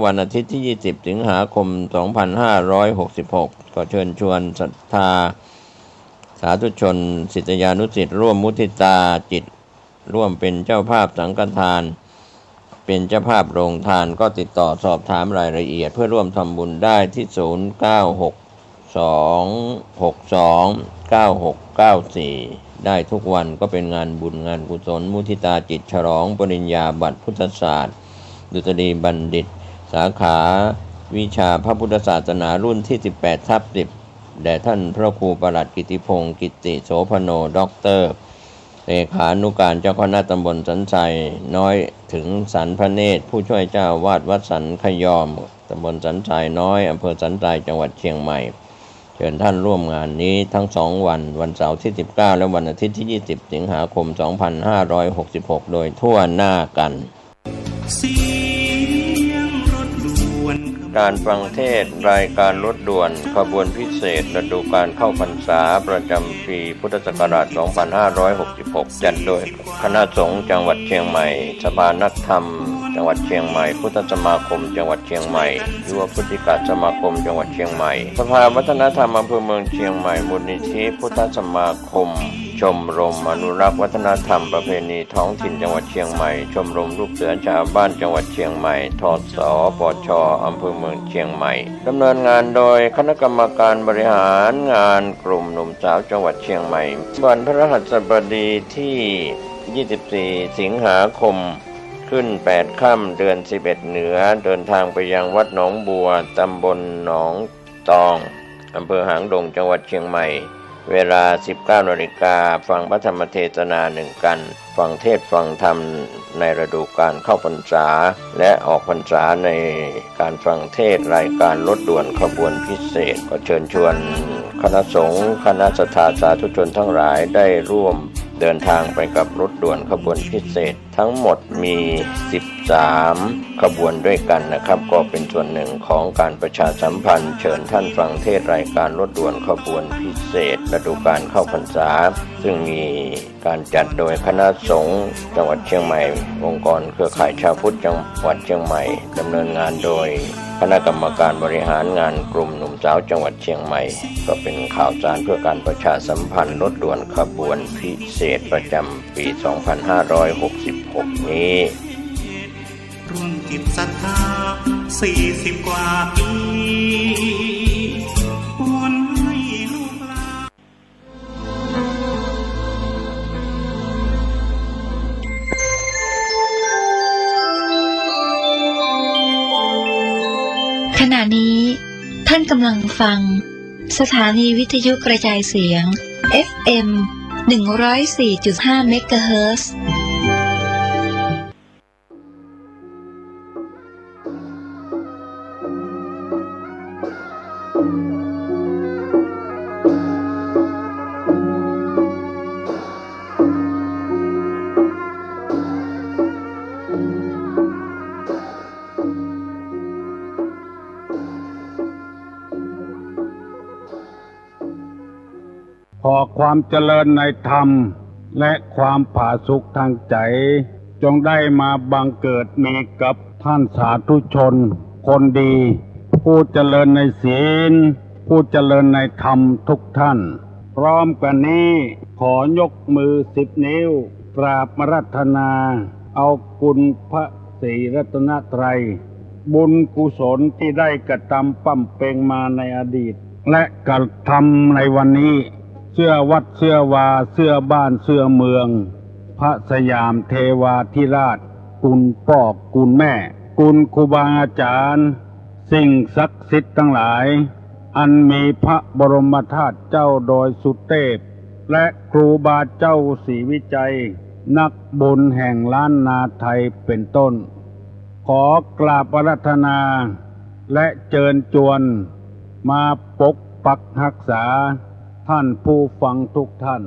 วันอาทิตย์ที่20สิงหาคม2566ก็เชิญชวนศรัทธาสาธุชนศิษยานุศิษย์ร่วมมุทิตาจิตร่วมเป็นเจ้าภาพสังฆทานเป็นเจ้าภาพโรงทานก็ติดต่อสอบถามรายละเอียดเพื่อร่วมทำบุญได้ที่0962629694ได้ทุกวันก็เป็นงานบุญงานกุศลมุทิตาจิตฉลองปริญญาบัตรพุทธศาสตร์ดุษฎีบัณฑิตสาขาวิชาพระพุทธศาสนารุ่นที่18/10แด่ท่านพระครูประหลัดกิติพงศ์กิติโสพโนด็อกเตอร์เลขานุการเจ้าคณะตำบลสันทรายน้อยถึงสันพระเนตรผู้ช่วยเจ้าวาดวัดสันขยอมตำบลสันทรายน้อยอำเภอสันทรายจังหวัดเชียงใหม่เชิญท่านร่วมงานนี้ทั้ง2วันวันเสาร์ที่19และวันอาทิตย์ที่20สิงหาคม2566โดยทั่วหน้ากันการฟังเทศน์รายการรถด่วนขบวนพิเศษฤดูการเข้าพรรษาประจำปีพุทธศักราช2566จัดโดยคณะสงฆ์จังหวัดเชียงใหม่สภานักธรรมจังหวัดเชียงใหม่พุทธสมาคมจังหวัดเชียงใหม่ยุวพุทธิกสมาคมจังหวัดเชียงใหม่สภาวัฒนธรรมอำเภอเมืองเชียงใหม่มูลนิธิพุทธสมาคมชมรมอนุรักษ์วัฒนธรรมประเพณีท้องถิ่นจังหวัดเชียงใหม่ชมรมลูกเสือชาวบ้านจังหวัดเชียงใหม่ทศปชอำเภอเมืองเชียงใหม่ดำเนินงานโดยคณะกรรมการบริหารงานกลุ่มหนุ่มสาวจังหวัดเชียงใหม่วันพฤหัสบดีที่24สิงหาคมขึ้น8ค่ำเดือน11เหนือเดินทางไปยังวัดหนองบัวตำบลหนองตองอำเภอหางดงจังหวัดเชียงใหม่เวลา 19 นาฬิกาฟังพระธรรมเทศนา1กันฟังเทศฟังธรรมในฤดูกาลเข้าพรรษาและออกพรรษาในการฟังเทศรายการรถด่วนขบวนพิเศษก็เชิญชวนคณะสงฆ์คณะศรัทธาสาธุชนทั้งหลายได้ร่วมเดินทางไปกับรถด่วนขบวนพิเศษทั้งหมดมี13ขบวนด้วยกันนะครับก็เป็นส่วนหนึ่งของการประชาสัมพันธ์เชิญท่านฟังเทศรายการรถด่วนขบวนพิเศษฤดูกาลเข้าพรรษาซึ่งมีการจัดโดยคณะสงฆ์จังหวัดเชียงใหม่องค์กรเครือข่ายชาวพุทธจังหวัดเชียงใหม่ดำเนินงานโดยคณะกรรมการบริหารงานกลุ่มหนุ่มสาวจังหวัดเชียงใหม่ก็เป็นข่าวสารเพื่อการประชาสัมพันธ์รถด่วนขบวนพิเศษประจำปี 2566 นี้ร่วมจิตศรัทธา40 กว่าปีวนให้ลูกหลานขณะนี้ท่านกำลังฟังสถานีวิทยุกระจายเสียง FM 104.5 เมกะเฮิรตซ์ขอความเจริญในธรรมและความผาสุกทางใจจงได้มาบังเกิดมีกับท่านสาธุชนคนดีผู้เจริญในศีลผู้เจริญในธรรมทุกท่านพร้อมกันนี้ขอยกมือ10 นิ้วกราบอาราธนาเอาคุณพระศรีรัตนตรัยบุญกุศลที่ได้กระทำปั้มเปงมาในอดีตและกระทำในวันนี้เสื้อวัดเสื้อวาเสื้อบ้านเสื้อเมืองพระสยามเทวาธิราชคุณพ่อคุณแม่คุณครูบาอาจารย์สิ่งศักดิ์สิทธิ์ทั้งหลายอันมีพระบรมธาตุเจ้าโดยสุเทพและครูบาเจ้าศรีวิจัยนักบุญแห่งล้านนาไทยเป็นต้นขอกราบอาราธนาและเชิญชวนมาปกปักรักษาท่านผู้ฟังทุกท่าน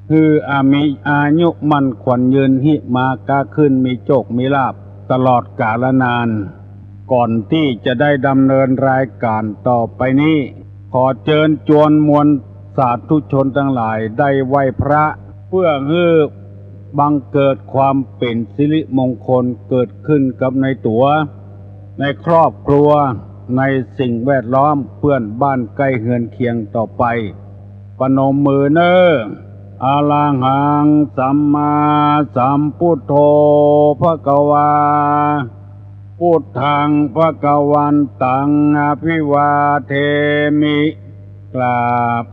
คือมีอายุมั่นขวัญยืนหิมากาขึ้นมีโชคมีลาภตลอดกาลนานก่อนที่จะได้ดำเนินรายการต่อไปนี้ขอเชิญชวนมวลสาธุชนทั้งหลายได้ไหว้พระเพื่อให้บังเกิดความเป็นสิริมงคลเกิดขึ้นกับในตัว ในครอบครัวในสิ่งแวดล้อมเพื่อนบ้านใกล้เฮือนเคียงต่อไปปนมมือเนออะระหังสัมมาสัมพุทโธภควาพุทธังภควันตังอภิวาเทมิกราบ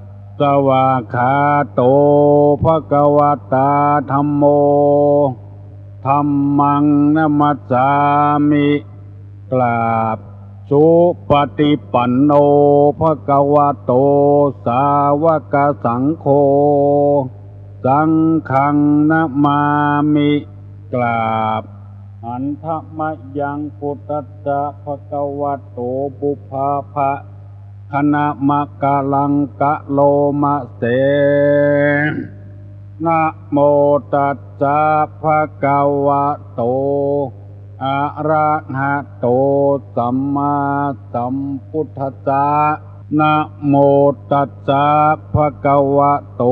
สวากขาโตภควตาธัมโมธัมมังนัมมัสสามิกราบสุปฏิปันโนภควโตสาวกสังโฆสังฆังนะมามิกราบอันธมยังพุทธัสสะภควโตบุพาภะคณะมะกะลังกะโลมะเสนะโมตัสสะภะคะวะโตอะระหะโตสัมมาสัมพุทธัสสะนะโมตัสสะภะคะวะโต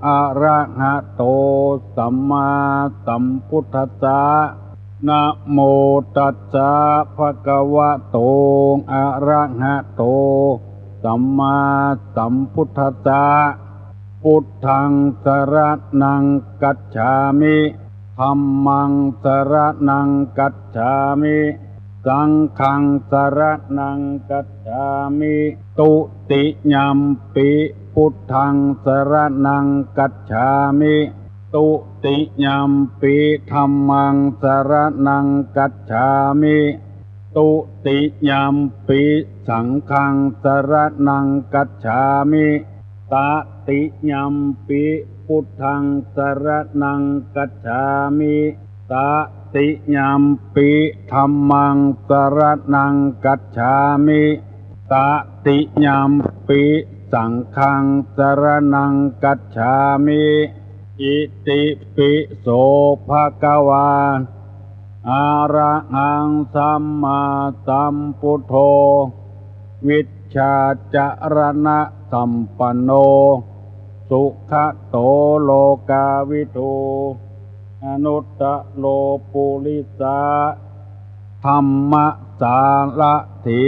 อะระหะโตสัมมาสัมพุทธัสสะนะโมตัสสะภะคะวะโตอะระหะโตสัมมาสัมพุทธัสสะพุทธังสรณังกัจฉามิธัมมังสรณังกัจฉามิสังฆังสรณังกัจฉามิตุติยัมปิพุทธังสรณังกัจฉามิตุติยัมปิธัมมังสรณังกัจฉามิตุติยัมปิสังฆังสรณังกัจฉามิตติยัมปิพุทธังสรณังกัจฉามิตติยัมปิธัมมังสรณังกัจฉามิตติยัมปิสังฆังสรณังกัจฉามิอิติปิโสภะคะวาอะระหังสัมมาสัมพุทโธวิชชาจารณะสัมปันโนสุขโตโลกาวิทูอนุตตโลปุริสาธรรมสารถิ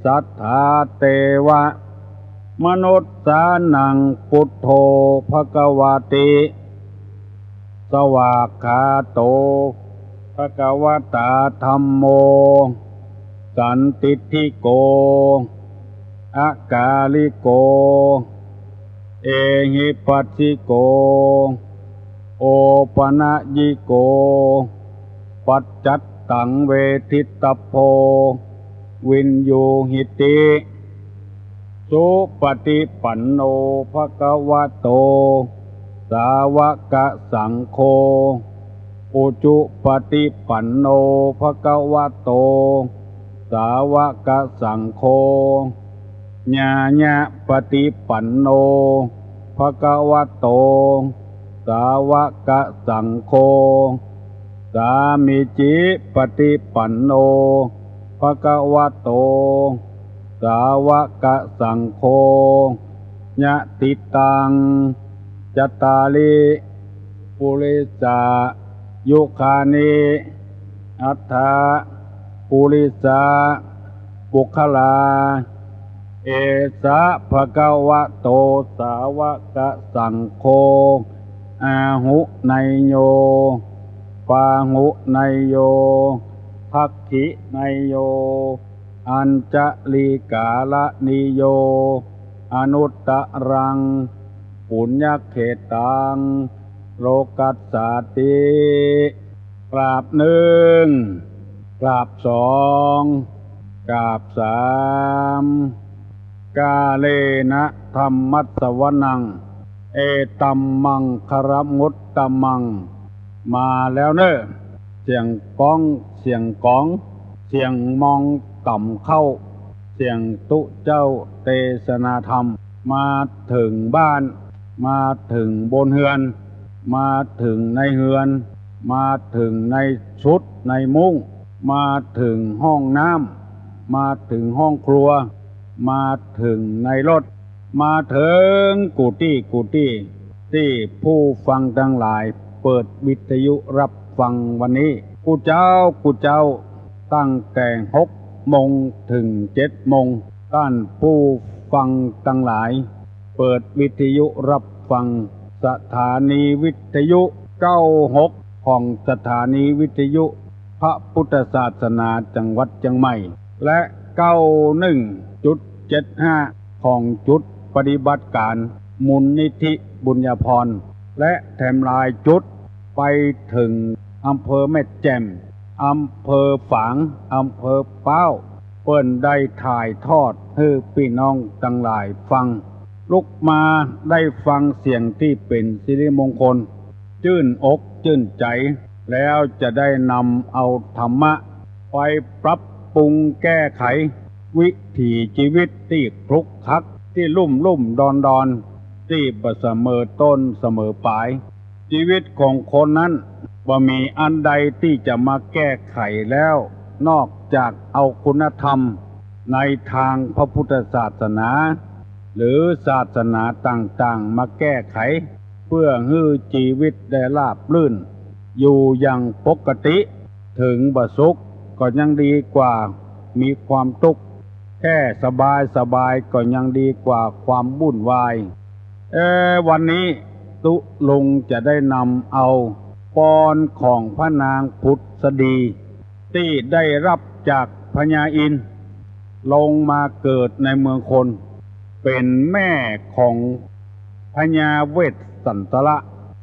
สัทธาเตวะมนุษสานังพุทโธภควติสวากขาโตภควตาธัมโมสันติทิโกอากาลิโกเอหิปัสสิโกโอปนะยิโกปัจจัตตังเวทิตโพวินโยหิติสุปฏิปันโนภควโตสาวกสังโฆอุจุปฏิปันโนภควโตสาวกสังโฆญาญะปฏิปันโนภควโตสาวกสังโฆสามิจิปฏิปันโนภควโตสาวกสังโฆญะติตังจตาลิปุริสายุคานิอัฏฐาปุริสาปุคลาเอสะภะคะวะโตสาวกสังโฆอาหุไนโยปาหุไนโยภักขิไนโยอัญจลิกาลนิโยอนุตตรังปุญญเขตังโลกัสสาติกราบหนึ่งกราบสองกราบสามกาเลนะธัมมัสสวนังเอตัมมังคารมุตตมังมาแล้วเนอะเสียงก้องเสียงก้องเสียงมองต่ำเข้าเสียงตุเจ้าเทศนาธรรมมาถึงบ้านมาถึงบนเฮือนมาถึงในเฮือนมาถึงในชุดในมุ้งมาถึงห้องน้ำมาถึงห้องครัวมาถึงในรถมาถึงกุฏิที่ผู้ฟังทั้งหลายเปิดวิทยุรับฟังวันนี้กูเจ้าตั้งแต่6 โมงถึง7 โมงท่านผู้ฟังทั้งหลายเปิดวิทยุรับฟังสถานีวิทยุ96ของสถานีวิทยุพระพุทธศาสนาจังหวัดเชียงใหม่และ91.75ของจุดปฏิบัติการมูลนิธิบุญญาภรณ์และแถมลายจุดไปถึงอำเภอแม่แจ่มอำเภอฝางอำเภอเป้าเปิ้นได้ถ่ายทอดให้พี่น้องทั้งหลายฟังลุกมาได้ฟังเสียงที่เป็นสิริมงคลชื่นอกชื่นใจแล้วจะได้นำเอาธรรมะไปปรับปรุงแก้ไขวิถีชีวิตที่คลุกคลักที่ลุ่มดอนที่บ่เสมอต้นเสมอปลายชีวิตของคนนั้นบ่มีอันใดที่จะมาแก้ไขแล้วนอกจากเอาคุณธรรมในทางพระพุทธศาสนาหรือศาสนาต่างๆมาแก้ไขเพื่อให้ชีวิตได้ราบรื่นอยู่อย่างปกติถึงบ่สุขก็ยังดีกว่ามีความทุกข์แค่สบายก็ยังดีกว่าความวุ่นวายวันนี้ตุลงจะได้นำเอาปอนของพระนางพุทธดีที่ได้รับจากพญาอินทร์ลงมาเกิดในเมืองคนเป็นแม่ของพญาเวสสันตระ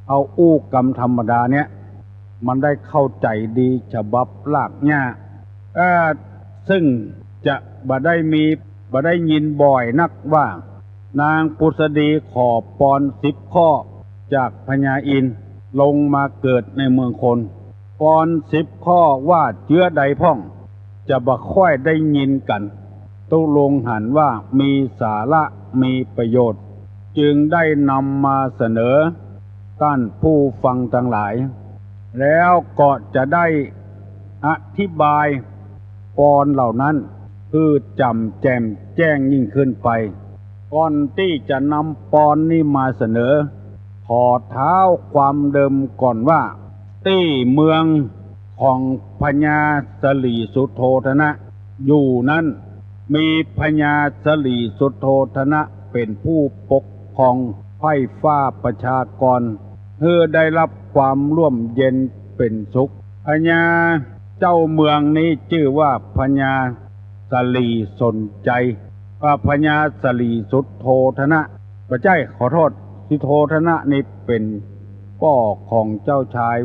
เอาอู้กรรมธรรมดาเนี่ยมันได้เข้าใจดีฉบับลากหญ้าซึ่งจะบ่ได้ยินบ่อยนักว่านางพุทธดีขอปอน10 ข้อจากพญาอินทร์ลงมาเกิดในเมืองคนปอน10 ข้อว่าเชื้อใดพ่องจะบ่ค่อยได้ยินกันตุลงหันว่ามีสาระมีประโยชน์จึงได้นำมาเสนอท่านผู้ฟังทั้งหลายแล้วก็จะได้อธิบายปอนเหล่านั้นคือจำแจมแจ้งยิ่งขึ้นไปก่อนที่จะนำปอนนี้มาเสนอขอเท้าความเดิมก่อนว่าที่เมืองของพญาสลีสุโธทนะอยู่นั้นมีพญาสลีสุโธทนะเป็นผู้ปกครองไพร่ฟ้าประชากรเพื่อได้รับความร่วมเย็นเป็นสุขพญาเจ้าเมืองนี้ชื่อว่าพญาสลีสนใจว่าพญาสลีสุโธทนะไม่ใช่ขอโทษสุโธทนะนี่เป็นพ่อของเจ้าชาย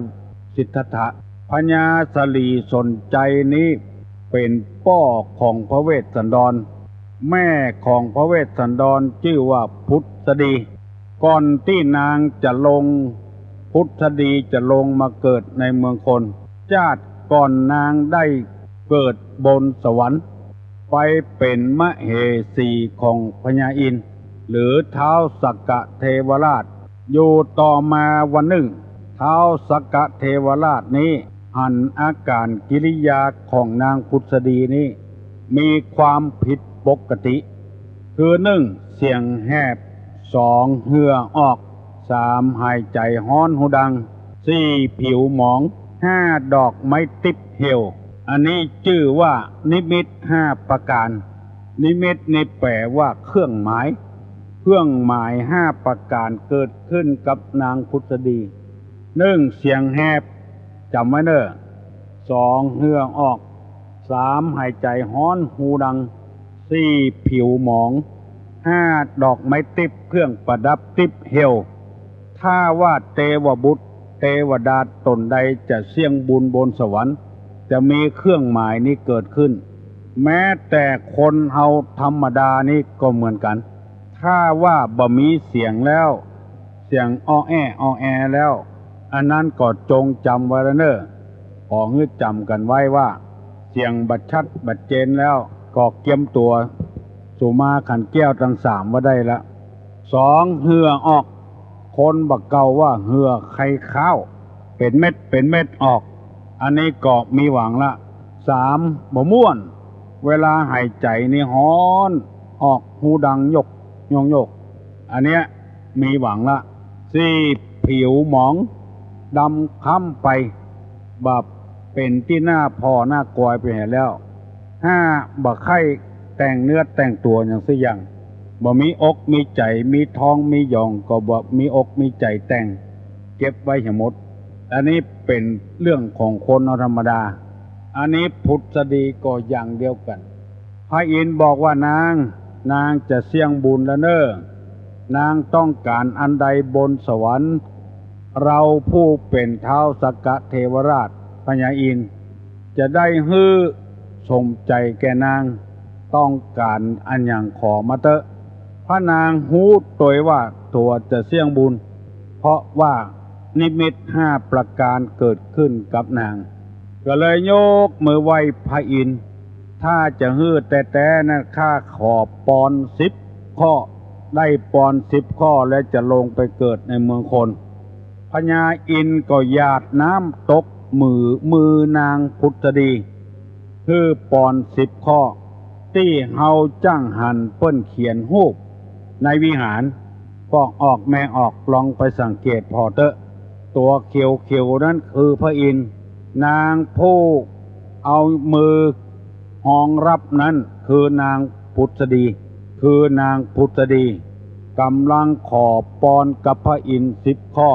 สิทธัตถะพญาสลีสนใจนี้เป็นพ่อของพระเวสสันดรแม่ของพระเวสสันดรชื่อว่าพุทธดีก่อนที่นางจะลงพุทธดีจะลงมาเกิดในเมืองคนชาติก่อนนางได้เกิดบนสวรรค์ไปเป็นมเหสีของพญาอินทร์หรือท้าวสักกะเทวราชอยู่ต่อมาวันหนึ่งท้าวสักกะเทวราชนี้หันอาการกิริยาของนางพุทธดีนี้มีความผิดปกติคือ1เสียงแหบ2เหื่อออก3หายใจฮ้อนหูดัง4ผิวหมอง5ดอกไม้ติบเหี่ยวอันนี้ชื่อว่านิมิต5ประการนิมิตนี่แปลว่าเครื่องหมาย5ประการเกิดขึ้นกับนางพุทธดี1เสียงแหบจำไว้เด้อ2เหื่อออก3หายใจฮ้อนหูดัง4ผิวหมอง5ดอกไม้ติบเครื่องประดับติบเหี่ยวถ้าว่าเทวบุตรเทวดาตนใดจะเสี่ยงบุญบนสวรรค์จะมีเครื่องหมายนี้เกิดขึ้นแม้แต่คนเฮาธรรมดานี่ก็เหมือนกันถ้าว่าบ่มีเสียงแล้วเสียงอ้อแอแล้วอันนั้นก็จงจำไว้แล้วเนอะขอให้จำกันไว้ว่าเสียงบัดชัดบัดเจนแล้วก็เกียมตัวสุมาขันแก้วทั้ง3ว่าได้ละ2เหื่อออกคนบักเก่าว่าเหื่อไข่ข้าวเป็นเม็ดออกอันนี้ก็มีหวังละ3บ่ม่วนเวลาหายใจนี่ฮ้อนออกหูดังยกอันเนี้ยมีหวังละ4ผิวหมองดำค้ำไปแบบเป็นที่หน้าพ่อหน้ากอยไปเห็นแล้ว ห้าบ่ไข่แต่งเนื้อแต่งตัวอย่างสิอย่างบ่มีอกมีใจมีท้องมีหยองก็บ่มีอกมีใจแต่งเก็บไว้ให้หมดอันนี้เป็นเรื่องของคนธรรมดาอันนี้พุทธดีก็อย่างเดียวกันพระอินทร์บอกว่านางจะเสี่ยงบุญแล้วเน้อนางต้องการอันใดบนสวรรค์เราผู้เป็นเท้าวสักกะเทวราชพญาอินทร์จะได้ฮื้อสมใจแก่นางต้องการอันอย่างขอมาเตอะพระนางฮู้ตัวว่าตัวจะเสี่ยงบุญเพราะว่านิมิต5ประการเกิดขึ้นกับนางก็เลยยกมือไหว้พระอินทร์ถ้าจะฮื้อแต่นั้นข้าขอปอน10 ข้อได้ปอน10 ข้อและจะลงไปเกิดในเมืองคนพญาอินทร์ก็หยาดน้ำตกมือนางพุทธดีคือปอน10 ข้อที่เฮาจ้างหันเปิ้นเขียนรูปในวิหารก็ออกแม่ออกลองไปสังเกตพอเตอะตัวเขียวๆนั้นคือพระอินทร์นางผู้เอามือหองรับนั้นคือนางพุทธดีกำลังขอปอนกับพระอินทร์10 ข้อ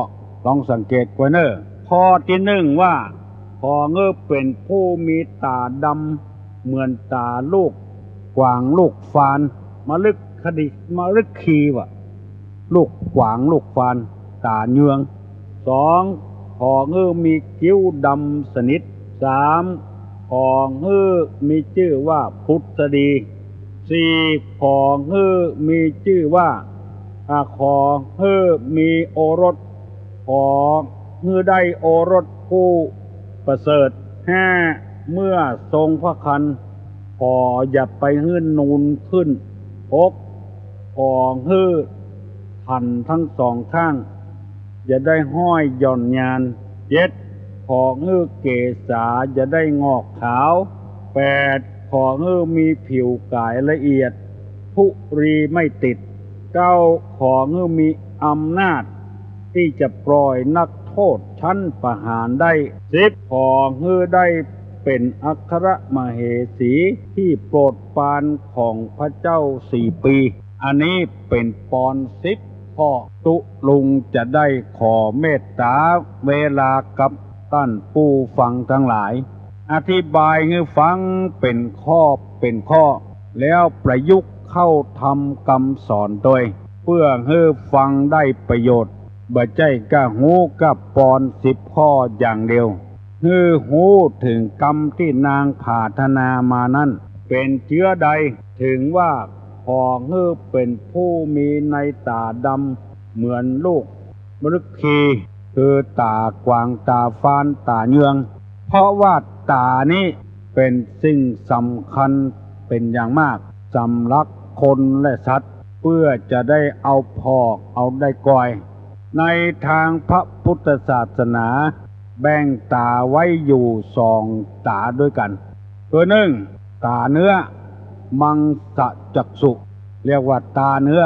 ลองสังเกตไว้เนอะข้อที่1ว่าพอเงือเป็นผู้มีตาดำเหมือนตาลูกกวางลูกฟานมลึกขีว่ะลูกกวางลูกฟานตาเยือง2พอเงือมีคิ้วดำสนิท3พอเงือมีชื่อว่าพุทธดี4พอเงือมีชื่อว่าขอเงือมีโอรสขอเงือได้โอรสผู้ประเสริฐ5เมื่อทรงพระคันขออย่าไปหื้นนูนขึ้น6ขอหื้อหันทั้งสองข้างอย่าได้ห้อยหย่อนยาน7ขอหื้อเกศาอย่าได้งอกขาว8ขอหื้อมีผิวกายละเอียดผู้รีไม่ติด9ขอหื้อมีอำนาจที่จะปล่อยนักโทษชั้นประหารได้10ขอหื้อได้เป็นอัครมเหสีที่โปรดปรานของพระเจ้า4 ปีอันนี้เป็นปอน10 ข้อตุลุงจะได้ขอเมตตาเวลากับท่านผู้ฟังทั้งหลายอธิบายให้ฟังเป็นข้อแล้วประยุกต์เข้าทำคำสอนโดยเพื่อให้ฟังได้ประโยชน์บ่ใจกะหูกับปอน10 ข้ออย่างเดียวหูถึงกรรมที่นางปรารถนามานั้นเป็นเชื้อใดถึงว่าพอเป็นผู้มีในตาดำเหมือนลูกมฤคีคือตากวางตาฟานตาเยืองเพราะว่าตานี้เป็นสิ่งสำคัญเป็นอย่างมากสำหรับคนและสัตว์เพื่อจะได้เอาพอกเอาได้ก่อยในทางพระพุทธศาสนาแบ่งตาไว้อยู่2 ตาด้วยกันคือ1ตาเนื้อมังสะจักษุเรียกว่าตาเนื้อ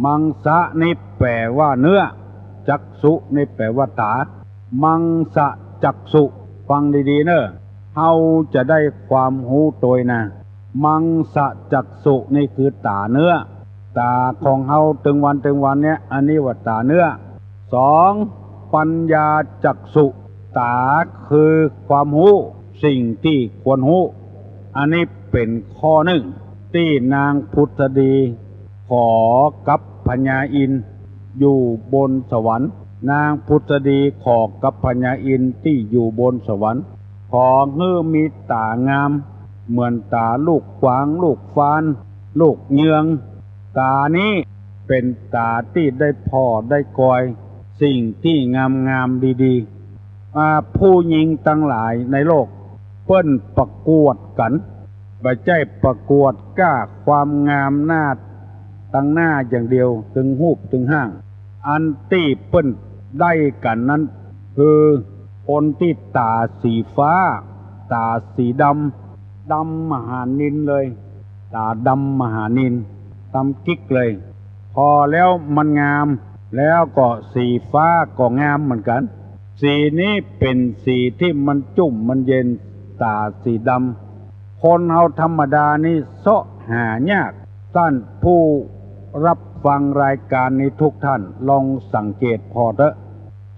มังสะนี่แปลว่าเนื้อจักษุนี่แปลว่าตามังสะจักษุฟังดีๆเนอะเฮาจะได้ความรู้ตัวนะมังสะจักษุนี่คือตาเนื้อตาของเฮาถึงวันเนี่ยอันนี้ว่าตาเนื้อ2ปัญญาจักษุตาคือความรู้สิ่งที่ควรรู้อันนี้เป็นข้อ1ที่นางพุทธดีขอกับพญาอินทร์อยู่บนสวรรค์นางพุทธดีขอกับพญาอินทร์ที่อยู่บนสวรรค์ขอให้มีตางามเหมือนตาลูกกวางลูกฟานลูกเยืองตานี้เป็นตาที่ได้พ่อได้กอยสิ่งที่งามดีๆผู้หญิงทั้งหลายในโลกเปิ้นประกวดกันบ่ใช่ประกวดก้าความงามหน้าตั้งหน้าอย่างเดียวถึงหูปถึงห้างอันที่เปิ้นได้กันนั้นคือคนที่ตาสีฟ้าตาสีดำมหานิลเลยตาดำมหานิลดำกิ๊กเลยพอแล้วมันงามแล้วก็สีฟ้าก็งามเหมือนกันสีนี้เป็นสีที่มันจุ่มมันเย็นตาสีดำค คนเฮาธรรมดานี่เสาะหายากท่านผู้รับฟังรายการนี้ทุกท่านลองสังเกตพอเถอะ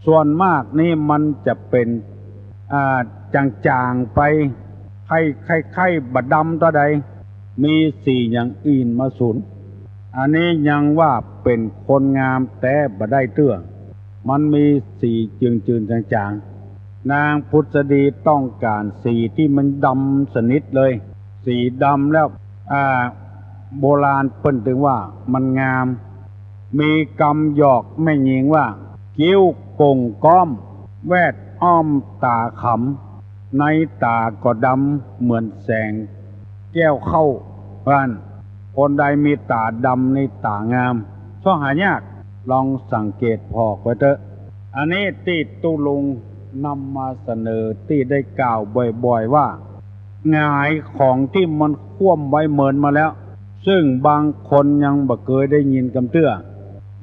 ส่วนมากนี่มันจะเป็นจางๆไปไข่บดำต่อใดมีสีอย่างอื่นมาสูนอันนี้ยังว่าเป็นคนงามแต่บ่ได้เตื้อมันมีสีจืนๆจางๆนางพุทธดีต้องการสีที่มันดำสนิทเลยสีดำแล้วโบราณเปิ้นถึงว่ามันงามมีกำหยอกแม่หญิงว่ากิ้วกงก้อมแวดอ้อมตาขำในตาก็ดำเหมือนแสงแก้วเข้าบ้านคนใดมีตาดำในตางามช่อหายากลองสังเกตพอไว้เถอะอันนี้ที่ตุลุงนำมาเสนอที่ได้กล่าวบ่อยๆว่าหงายของที่มันคว่ำไว้เหมือนมาแล้วซึ่งบางคนยังบ่เคยได้ยินกำเตื้อ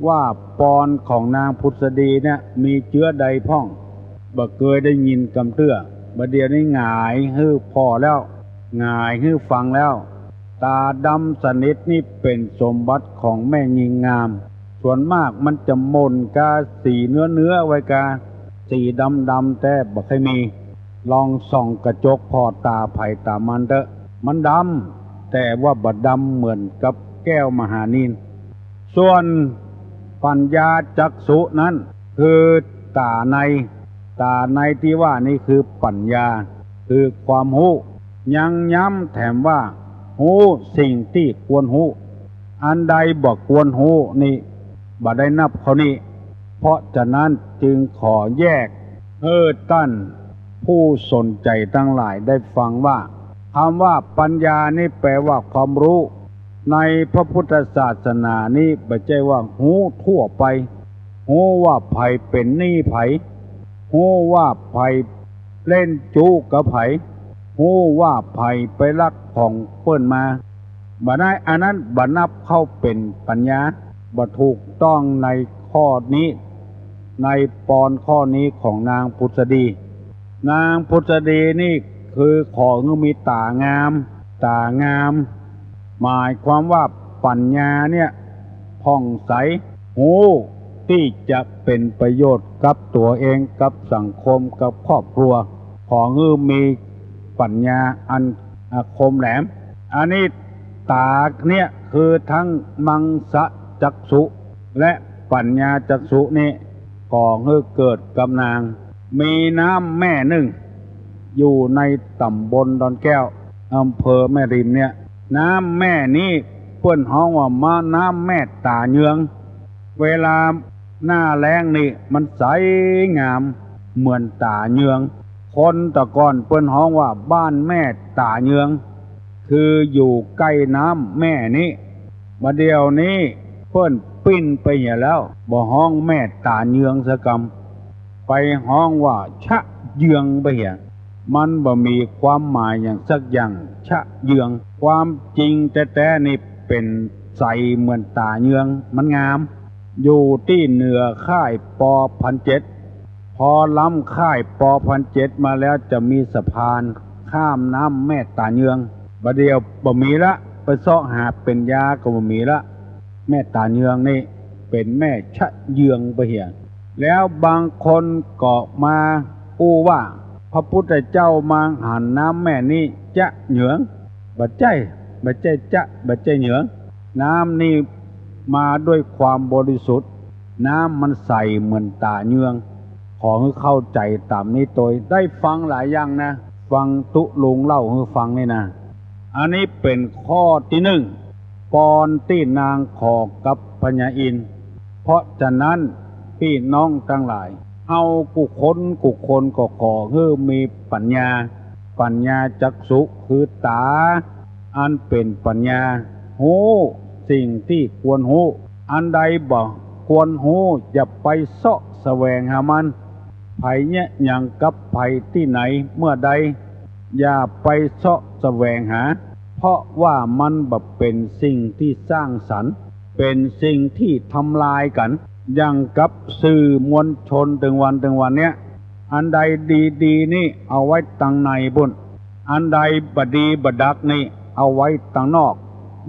ว่าปอนของนางพุทธดีเนี่ยมีเชื้อใดพ่องบ่เคยได้ยินกำเตื้อบัดเดี๋ยวนี้หงายฮื้อพอแล้วหงายฮื้อฟังแล้วตาดำสนิทนี่เป็นสมบัติของแม่หญิงงามส่วนมากมันจะมนกาสีเนื้อไว้กาสีดำแต่บ่เคยมีลองส่องกระจกพอตาไผ่ตามันเถอะมันดำแต่ว่าบ่ดำเหมือนกับแก้วมหานินส่วนปัญญาจักษุนั้นคือตาในที่ว่านี่คือปัญญาคือความรู้ยังย้ำแถมว่ารู้สิ่งที่ควรรู้อันใดบ่ควรรู้นี่บ่ได้นับเขานี่เพราะฉะนั้นจึงขอแยกท่านผู้สนใจทั้งหลายได้ฟังว่าคำว่าปัญญานี่แปลว่าความรู้ในพระพุทธศาสนานี่บ่ใช่ว่ารู้ทั่วไปรู้ว่าไผเป็นหนี้ไผรู้ว่าไผเล่นจู้กับไผรู้ว่าไผไปลักของเปิ้นมาบ่ได้อันนั้นบ่นับเข้าเป็นปัญญาบ่ถูกต้องในข้อนี้ในปอนข้อนี้ของนางพุทธดีนางพุทธดีนี่คือของมีตางามหมายความว่าปัญญาเนี่ยผ่องใสหูที่จะเป็นประโยชน์กับตัวเองกับสังคมกับครอบครัวของมีปัญญาอันคมแหลมอันนี้ตาเนี่ยคือทั้งมังสะจักษุและปัญญาจักษุนี่ก่อให้เกิดกำนางมีน้ำแม่หนึ่งอยู่ในตำบลดอนแก้วอำเภอแม่ริมเนี่ยน้ำแม่นี้เพื่อนฮ้องว่ามาน้ำแม่ตาเยืองเวลาหน้าแล้งนี่มันใสงามเหมือนตาเยืองคนตะก่อนเพื่อนฮ้องว่าบ้านแม่ตาเยืองคืออยู่ใกล้น้ำแม่นี้มาเดียวนี้เพื่อนปิ้นไปเหี่ยแล้วบ่ฮ้องแม่ตาเยืองสะกำไปฮ้องว่าชะเยืองไปเหี่ยมันบ่มีความหมายอย่างสักอย่างชะเยืองความจริงแต่นี่เป็นใสเหมือนตาเยืองมันงามอยู่ที่เหนือค่ายป.107พอล้ำค่ายป.107มาแล้วจะมีสะพานข้ามน้ำแม่ตาเยืองบัดเดียวบ่มีละไปเสาะหาเป็นยาก็บ่มีละแม่ตาเยืองนี่เป็นแม่ชะเยืองไปเหี่ยแล้วบางคนก็มาอู้ว่าพระพุทธเจ้ามาหันน้ำแม่นี้จะเหยืองบัดใจจะบัดใจเหยืองน้ำนี่มาด้วยความบริสุทธิ์น้ำมันใสเหมือนตาเยืองขอให้เข้าใจตามนี้โดยได้ฟังหลายอย่างนะฟังตุลุงเล่าให้ฟังนี่นะอันนี้เป็นข้อที่หนึ่งปอนที่นางขอกับพญาอินทร์เพราะฉะนั้นพี่น้องทั้งหลายเอากุคนก็ขอให้มีปัญญาจักษุคือตาอันเป็นปัญญาหูสิ่งที่ควรหูอันใดบ่ควรหูอย่าไปเสาะแสวงหามันไผเนี่ยอย่างกับไผที่ไหนเมื่อใดอย่าไปเสาะแสวงหาเพราะว่ามันบ่เป็นสิ่งที่สร้างสรรค์เป็นสิ่งที่ทำลายกันอย่างกับสื่อมวลชนถึงวันเนี้ยอันใดดีนี่เอาไว้ตั้งในบุญ อันใดบดีบดักนี่เอาไว้ต่างนอก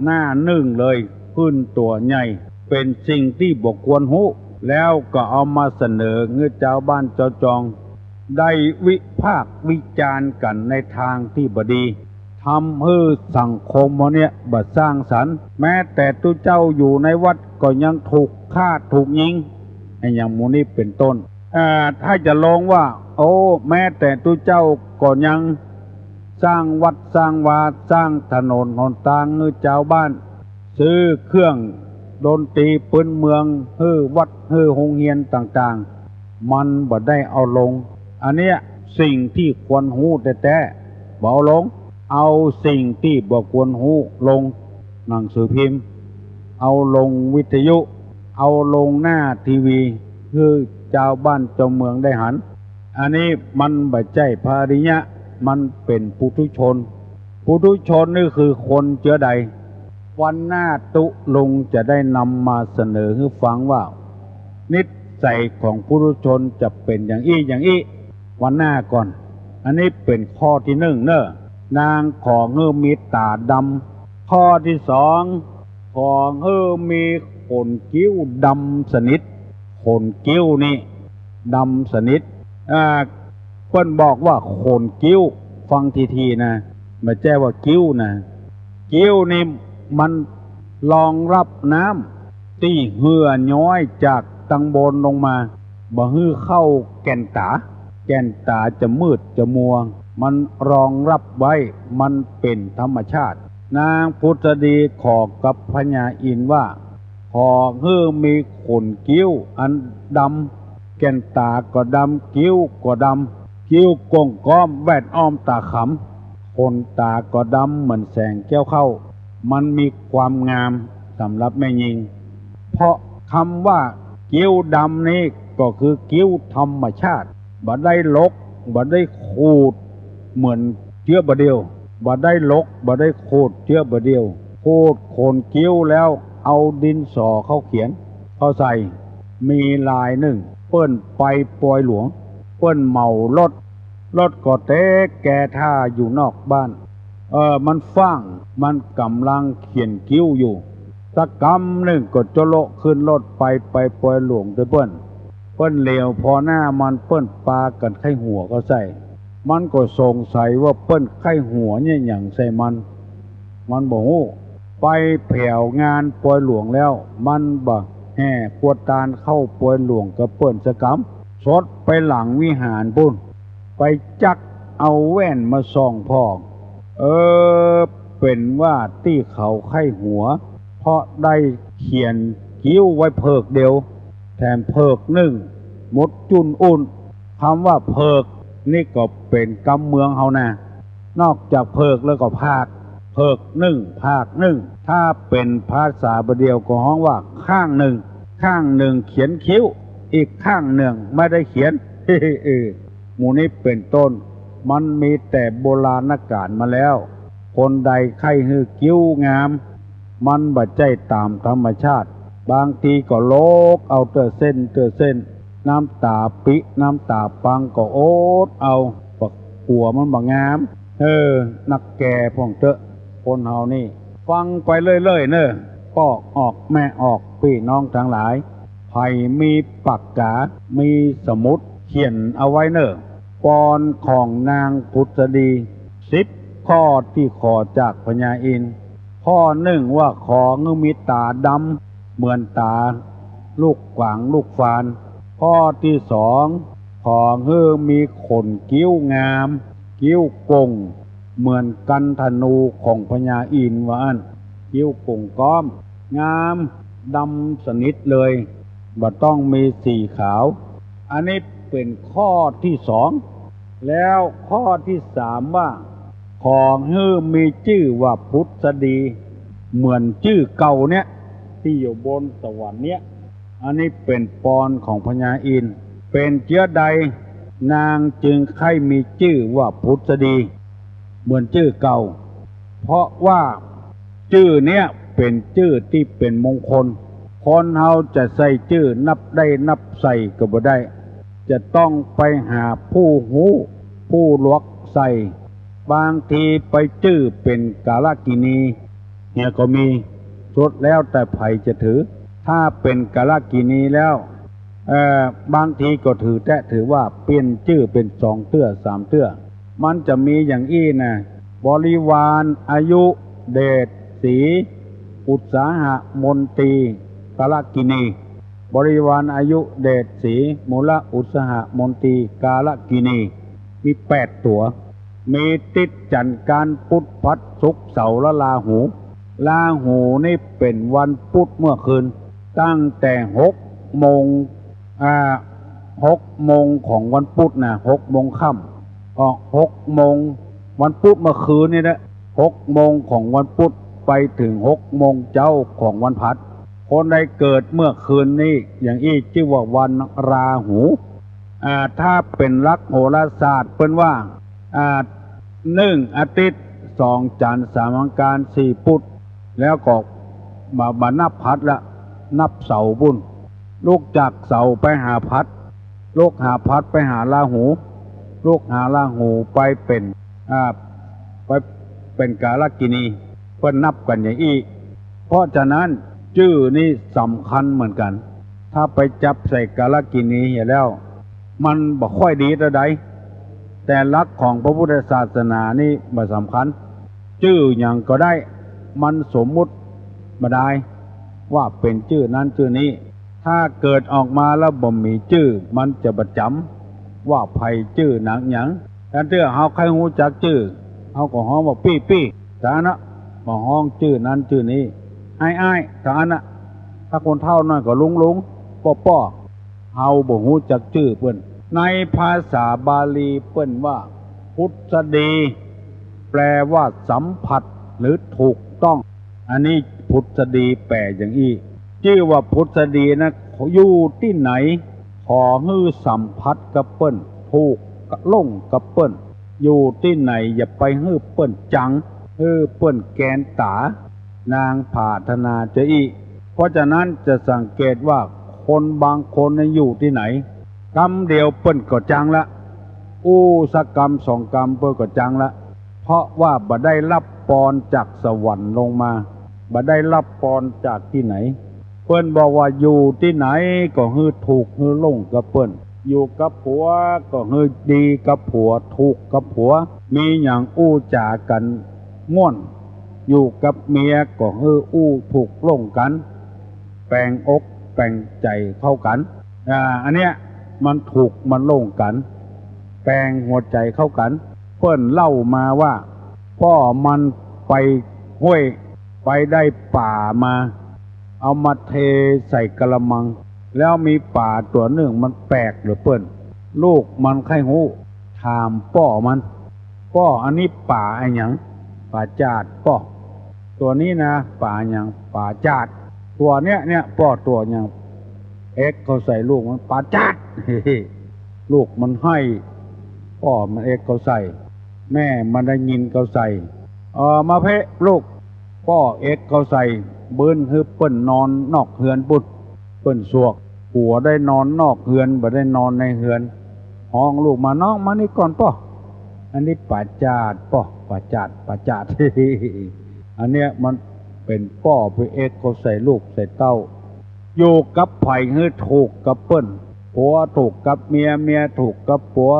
หน้านึ่งเลยขึ้นตัวใหญ่เป็นสิ่งที่บกควรหูแล้วก็เอามาเสนอเงื้อเจ้าบ้านเจ้าจองได้วิพากษ์วิจารณ์กันในทางที่บดีทำให้สังคมเนี่ยบัดสร้างสรรค์แม้แต่ตุเจ้าอยู่ในวัดก็ยังถูกฆ่าถูกยิงอย่างมูนี้เป็นต้นถ้าจะลงว่าโอ้แม้แต่ตุเจ้าก็ยังสร้างวัดสร้างวาสร้างถนนหนทางให้เจ้าบ้านซื้อเครื่องดนตรีปืนเมืองให้วัดให้โรงเรียนต่างๆมันบ่ได้เอาลงอันเนี้ยสิ่งที่ควรหูแต่บ่เอาลงเอาสิ่งที่บ่ควรหูลงหนังสือพิมพ์เอาลงวิทยุเอาลงหน้าทีวีคือเจ้าบ้านเจ้าเมืองได้หันอันนี้มันบ่ใช่ภาริยะมันเป็นปุถุชนปุถุชนนี่คือคนเชื้อใดวันหน้าตุลงจะได้นำมาเสนอให้ฟังว่านิสัยของปุถุชนจะเป็นอย่างอี้วันหน้าก่อนอันนี้เป็นข้อที่หนึ่งเนอะนางของเฮมีตาดำข้อที่สองของเฮมีขนคิ้วดำสนิทขนคิ้วนี่ดำสนิทเพิ่นบอกว่าขนคิ้วฟังทีนะไม่ใช่ว่าคิ้วนะคิ้วนี่มันรองรับน้ำที่เหือย้อยจากตังบนลงมาบ่ฮื้อเข้าแก่นตาจะมืดจะมัวมันรองรับไว้มันเป็นธรรมชาตินางพุทธดีขอกับพญาอินทร์ว่าขอฮื้อมีขนคิ้วอันดำแก่นตาก็ดำคิ้วก็ดำคิ้วกงก้อมแวดอ้อมตาขำขนตาก็ดำเหมือนแสงแก้วเข้ามันมีความงามสำหรับแม่หญิงเพราะคำว่าคิ้วดำนี้ก็คือคิ้วธรรมชาติบ่ได้ลกบ่ได้ขูดเหมือนเชื้อบะเดียวบ่ได้ลกบ่ได้ขูดเชื้อบะเดียวขูดโคนคิ้วแล้วเอาดินสอเข้าเขียนเข้าใส่มีลายหนึ่งเปิ้นไปปอยหลวงเปิ้นเมารถก็เต๊แก่ท่าอยู่นอกบ้านมันฟังมันกำลังเขียนคิ้วอยู่สักกำหนึ่งก็จะโลขึ้นรถไปปอยหลวงด้วยเปิ้นเหลวพอหน้ามันเปิ้นปากันไข้หัวเขาใส่มันก็สงสัยว่าเปิ้นไข้หัวเนี่ยอย่างใส่มันบอกโอ้ไปแผ่วงานปอยหลวงแล้วมันบ่แห่ขวดตาลเข้าปอยหลวงกับเปิ้นสะกำสดไปหลังวิหารปุ่นไปจักเอาแว่นมาส่องพอกเป็นว่าที่เขาไข้หัวเพราะได้เขียนคิ้วไว้เพิกเดียวแถมเพิกหนึ่งมดจุนอุ่นคำว่าเพิกนี่ก็เป็นกำเมืองเฮานะนอกจากเพิกแล้วก็ภาคเพิกหนึ่งภาคหนึ่งถ้าเป็นภาษาบเดียวก็ฮ้องว่าข้างหนึ่งเขียนคิ้วอีกข้างหนึ่งไม่ได้เขียนหมู่นี้เป็นต้นมันมีแต่โบราณกาลมาแล้วคนใดไข้ฮื้อคิ้วงามมันบ่ใจตามธรรมชาติบางทีก็โลกเอาเตอเส้นน้ำตาปิน้ำตาปังก็โอ๊ตเอาปักหัวมันบ่งามนักแก่พ่องเตอะคนเฮานี่ฟังไปเรื่อยๆเนอะก็ออกแม่ออกพี่น้องทั้งหลายไผมีปากกามีสมุดเขียนเอาไว้เนอะกรของนางพุทธดี10ข้อที่ขอจากพญาอินทร์ข้อหนึ่งว่าของมีตาดำเหมือนตาลูกกวางลูกฟานข้อที่สองของมีขนคิ้วงามคิ้วกงเหมือนกันธนูของพญาอินทร์ว่าอันคิ้วกงก้อมงามดำสนิทเลยบ่ต้องมีสีขาวอันนี้เป็นข้อที่สองแล้วข้อที่สามว่าของมีชื่อว่าพุทธดีเหมือนชื่อเก่าเนี่ยที่อยู่บนสวรรค์เนี่ยอันนี้เป็นปอนของพญาอินทร์เป็นเชื้อใดนางจึงใคร่มีชื่อว่าพุทธดีเหมือนชื่อเก่าเพราะว่าชื่อเนี้ยเป็นชื่อที่เป็นมงคลคนเฮาจะใส่ชื่อนับได้นับใส่ก็บ่ได้จะต้องไปหาผู้หูผู้ลวกใส่ บางทีไปจื้อเป็นกาลกินีเนี่ยก็มีสุดแล้วแต่ไผจะถือถ้าเป็นกาลกินีแล้วบางทีก็ถือแต่ถือว่าเปลี่ยนชื่อเป็น2 เตื้อ 3 เตื้อมันจะมีอย่างอี้นะบริวารอายุเดชศรีอุตสาหะมนตรีกาลกินีบริวารอายุเดชศรีมูลอุตสาหะมนตรีกาลกินีมี8 ตัวมีติดจันทร์การพุธพัดศุกร์เสาร์และลาหูลาหูนี่เป็นวันพุธเมื่อคืนตั้งแต่6 โมง6 โมงของวันพุธนะ6 โมงค่ำ6 โมงวันพุธเมื่อคืนนี่นะ6 โมงของวันพุธไปถึง6 โมงเจ้าของวันพัดคนใดเกิดเมื่อคืนนี้อย่างอี้ชื่อว่าวันราหูถ้าเป็นลักษณ์โหราศาสตร์เพิ่นว่า1 อาทิตย์2 จันทร์3 อังคาร4 พุธแล้วก็มานับพัดละนับเสาร์บุญลูกจากเสาไปหาพัดลูกหาพัดไปหาราหูลูกหาราหูไปเป็นกาลกินีเพิ่นนับกันอย่างอี้เพราะฉะนั้นชื่อนี่สำคัญเหมือนกันถ้าไปจับใส่กาลกินีเห็นแล้วมันบ่ค่อยดีเท่าใดแต่หลักของพระพุทธศาสนานี่บ่สำคัญชื่ออย่างก็ได้มันสมมุติมาได้ว่าเป็นชื่อนั้นชื่อนี้ถ้าเกิดออกมาแล้วบ่มีชื่อมันจะประจำว่าไผชื่อหนังหยังแต่เตื้อเฮาใครฮู้จักชื่อเฮาก็ฮ้องว่าปี้ๆฐานะบ่ฮ้องชื่อนั้นชื่อนี้อ้ายๆฐานะถ้าคนเฒ่าน้อยก็ลุงป้อเฮาบ่ฮู้จักชื่อเพิ่นในภาษาบาลีเพิ่นว่าพุทธดีแปลว่าสัมผัสหรือถูกต้องอันนี้พุทธดีแปลอย่างอี้ชื่อว่าพุทธดีนะอยู่ที่ไหนขอฮื้อสัมผัสกับเปิ้นถูกลงกับเปิ้นอยู่ที่ไหนอย่าไปฮื้อเปิ้นจังฮื้อเปิ้นแกนตานางผาธนาจะอีเพราะฉะนั้นจะสังเกตว่าคนบางคนอยู่ที่ไหนกรรมเดียวเปิ้นก็จังละสักกรรม2 กรรมเปิ้นก็จังละเพราะว่าบ่ได้รับพรจากสวรรค์ลงมาบ่ได้รับพรจากที่ไหนเปิ้นบอกว่าอยู่ที่ไหนก็ฮื้อถูกฮื้อลงกับเปิ้นอยู่กับผัวก็ฮื้อดีกับผัวถูกกับผัวมีหยังจากันม่วนอยู่กับเมียก็ฮื้อถูกลงกันแปลงอกแปลงใจเข้ากันอันเนี้ยมันถูกมันลงกันแปลงหัวใจเข้ากันเปิ้นเล่ามาว่าพ่อมันไปห้วยไปได้ป่ามาเอามาเทใส่กะละมังแล้วมีป่าตัวหนึ่งมันแปลกหรือเปิ้นลูกมันไข้หูถามพ่อมันพ่ออันนี้ป่าไอ้หยังป่าจาดพ่อตัวนี้นะป่าหยังป่าจาดตัวเนี้ยพ่อตัวหยังเขาใส่ลูกมันป่าจาด ลูกมันให้พ่อมันเขาใส่แม่มันได้ยินเขาใส่มาเพะลูกพ่อเขาใส่เบิ้นฮือเปิ้นนอนนอกเฮือนปุดเปิ้นสวกผัวได้นอนนอกเฮือนบ่ได้นอนในเฮือนห้องลูกมาน้องมานี่ก่อนป่ออันนี้ป่าจาดป่อป่าจาด อันเนี้ยมันเป็นพ่อไปเขาใส่ลูกใส่เต้าอยู่กับไผฮือถูกกับเปิ้นผัวถูกกับเมียถูกกับผัว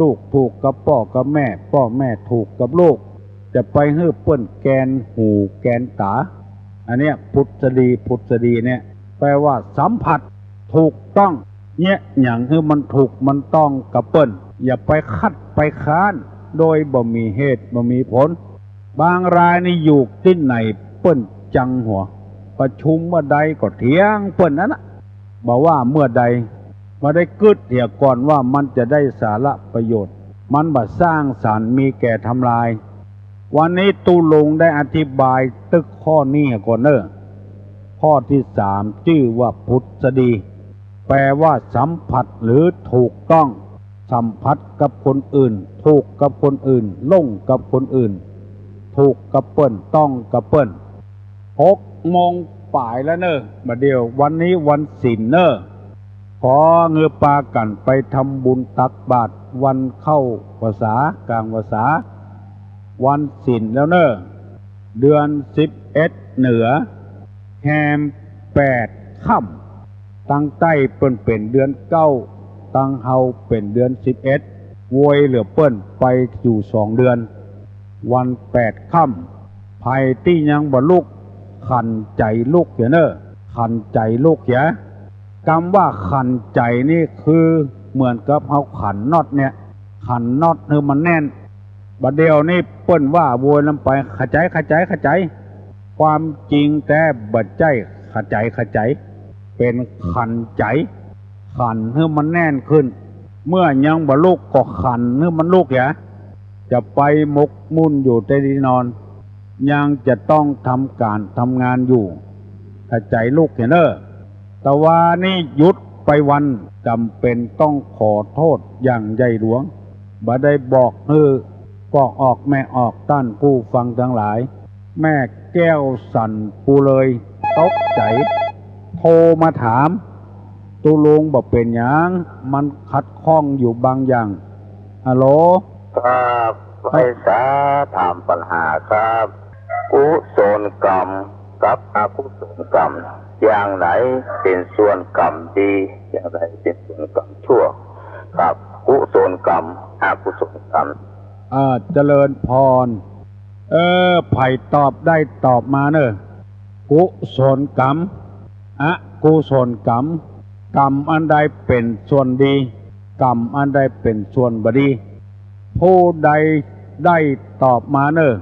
ลูกถูกกับพ่อกับแม่พ่อแม่ถูกกับลูกจะไปฮื้อเปิ้นแกนหูแกนตาอันเนี้ยพุทธดีเนี่ยแปลว่าสัมผัสถูกต้องเนี่ยอย่างฮื้อมันถูกมันต้องกับเปิ้นอย่าไปคัดไปค้านโดยบ่มีเหตุบ่มีผลบางรายนี่อยู่ที่ไหนเปิ้นจังหัวประชุมเมื่อใดก็เถียงเปิ้นนั่นน่ะบอกว่าเมื่อใดมาได้กึดเถียก่อนว่ามันจะได้สาระประโยชน์มันบ่สร้างสรรค์มีแก่ทำลายวันนี้ตูลงได้อธิบายตึกข้อนี้ก่อนข้อที่3ชื่อว่าพุทธดีแปลว่าสัมผัสหรือถูกต้องสัมผัสกับคนอื่นถูกกับคนอื่นลงกับคนอื่นถูกกับเปิ้นต้องกับเปิ้น6 โมงป่ายแล้วบัดเดียววันนี้วันศีลขอเงือปากันไปทำบุญตักบาตรวันเข้าพรรษากลางพรรษา วันศีลแล้วเนอะเดือน11เหนือแฮม8ค่ำตั้งใต้เปิ้นเป็นเดือน9ตั้งเฮาเป็นเดือน11โวยเหลือเปิ้นไปอยู่2เดือนวัน8ค่ำภัยที่ยังบ่ลุกขันใจลูกเนอะขันใจลูกคำว่าขันใจนี่คือเหมือนกับเฮาขันน็อตเนี่ยขันน็อตคือมันแน่นบัดเดียวนี่เปิ้นว่าโวยลำไปขจายความจริงแต่บัดใจขจายเป็นขันใจขันให้มันแน่นขึ้นเมื่อยังบ่ลุกก็ขันให้มันลุกจะไปหมกมุ่นอยู่แต่ที่นอนยังจะต้องทำการทำงานอยู่ขจายลุกเนอะแต่ว่านี่หยุดไปวันจำเป็นต้องขอโทษอย่างใหญ่หลวงบ่ได้บอกบอกออกแม่ออกต้านผู้ฟังทั้งหลายแม่แก้วสั่นปูเลยตกใจโทรมาถามตุลุงบอกเป็นหยังมันขัดข้องอยู่บางอย่างฮัลโหลครับไฟสาถามปัญหาครับกุศลกรรมกับอกุศลกรรมอย่างไหนเป็นส่วนกรรมดีอย่างไรเป็นส่วนกรรมชั่วครับกุศลกรรมอกุศลกรรมเจริญพรไผ่ตอบได้ตอบมาเนอะกุศลกรรมอกุศลกรรมกรรมอันใดเป็นส่วนดีกรรมอันใดเป็นส่วนบดีผู้ใดได้ตอบมาเนอะ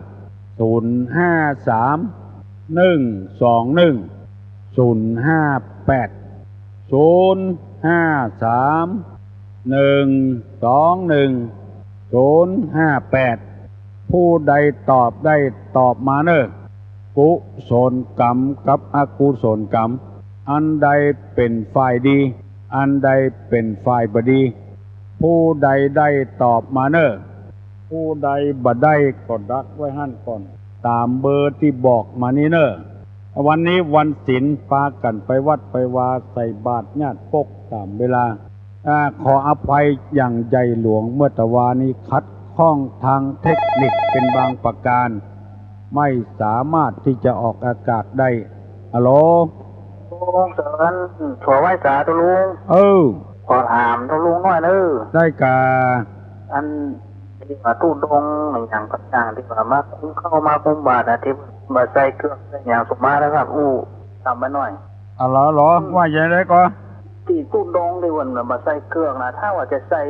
053-121-058ผู้ใดตอบได้ตอบมาเนอะกุศลกรรมกับอกุศลกรรมอันใดเป็นฝ่ายดีอันใดเป็นฝ่ายบดีผู้ใดได้ตอบมาเนอะผู้ใดบ่ได้ก็ดักไว้หั่นก่อนตามเบอร์ที่บอกมานี้เนอะวันนี้วันศีลพากันไปวัดไปวาใส่บาตรญาติปกตามเวลาขออภัยอย่างใหญ่หลวงเมื่อตะวานี้ขัดข้องทางเทคนิคเป็นบางประการไม่สามารถที่จะออกอากาศได้ฮัลโหลลุงเสริญถั่วไว้สาตุลุงขอถามตุลุงหน่อยเนอะได้กาอันที่ว่าตู้ดงอย่างต่างๆที่ว่ามาคุ้มเข้ามาคุมบาทที่มาใส่เครื่องอย่างสมมาแล้วครับทำไปหน่อยเหรอว่าอย่างไรก็ที่ตู้ดงที่วันมาใส่เครื่องนะถ้าว่าจะใส่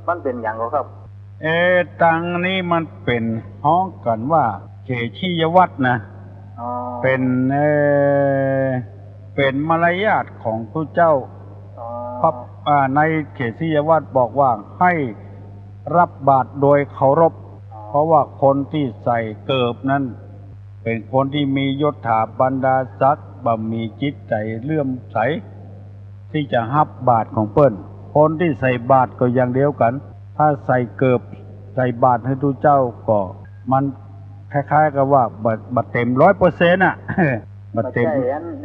มันเป็นอย่างไรครับตังนี้มันเป็นห้องกันว่าเขชียวัตรนะเป็นมารยาทของพระเจ้าพระในเขชียวัตรบอกว่าให้รับบาตรโดยเคารพเพราะว่าคนที่ใส่เกิบนั้นเป็นคนที่มียศถาบรรดาศักดิ์บ่มีจิตใจเลื่อมใสที่จะรับบาตรของเปิ้นคนที่ใส่บาตรก็อย่างเดียวกันถ้าใส่เกิบใส่บาตรให้ทุเจ้าก็มันคล้ายๆกับว่าบัตรเต็ม 100% อ่ะบัตรเต็มอ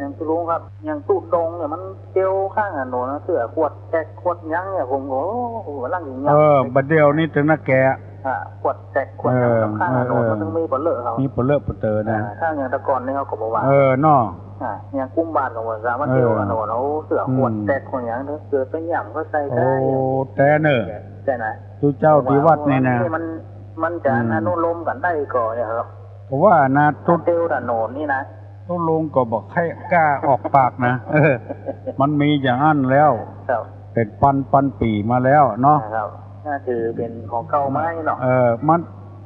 ย่างตุลุงครับอย่างตู้ดงเนี่ยมันเจียวข้างโน่นเสือขวดแจกขวดยั้งเนี่ยผมโอ้ร่างอย่างเงี้ยบัตรเดียวนี่ถึงนักแกขวดแจกขวดข้างโน่นมันต้องมีปลาเลอะเขามีปลาเลอะปลาเตอนะถ้าอย่างตะกอนนี่เขาก็บอกว่าน้ออย่างกุ้งบาทของวันสามันเจียวโน่นเขาเสือขวดแจกขวดยั้งเสือเป็นหย่ำก็ใส่ได้แต่เนอะแต่ไหนทุเจ้าที่วัดนี่นะมันจะอนุโลมกันได้ก่อนเนี่ยครับเพราะว่านะตุเตียวโน่นนี่นะตุลุงก็บอกให้กล้าออกปากนะมันมีอย่างนั้นแล้วเป็นปันปีมาแล้วเนาะน่าถือเป็นของเก่าไม้เนาะมัน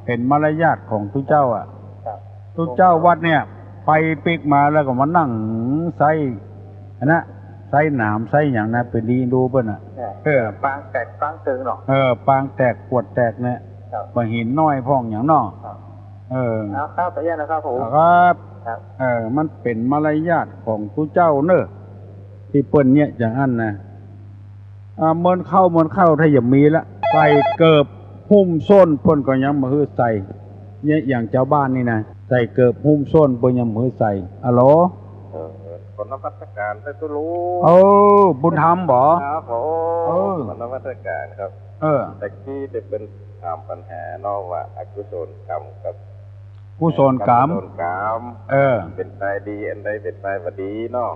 เป็นมารยาทของทุเจ้าทุเจ้าวัดเนี่ยไปปิกมาแล้วก็มานั่งใส่นะใส่หนามใส่อย่างนะไปดีดูเปิ้นปางแตกปางตึงเนาะปางแตกขวดแตกเนี่ยมาหินน้อยพ่องอย่างนอกครับแต่ยันนะครับผมครับมันเป็นมารยาทของทุเจ้าเนอะที่เปิ้นเนี่ยอย่างนั้นนะเมินเข้าถ้าอย่ามีละใส่เกิบหุ้มส้นเปิ้นก็ยังมาฮือใส่เนี่ยอย่างเจ้าบ้านนี่นะใส่เกิบหุ้มส้นเปิ้นยังมาฮือใส่ฮัลโหลคนนวัตการได้ตัวรู้บุญธรรมบ่ครับผมคนนวัตการครับแต่กี้จะเป็น ถามปัญหาเนอกว่าอกุศลกรรมกับ กุศลกรรม กุศลกรรม เป็นไปดีอันใดเป็นไปบ่ดีเนาะ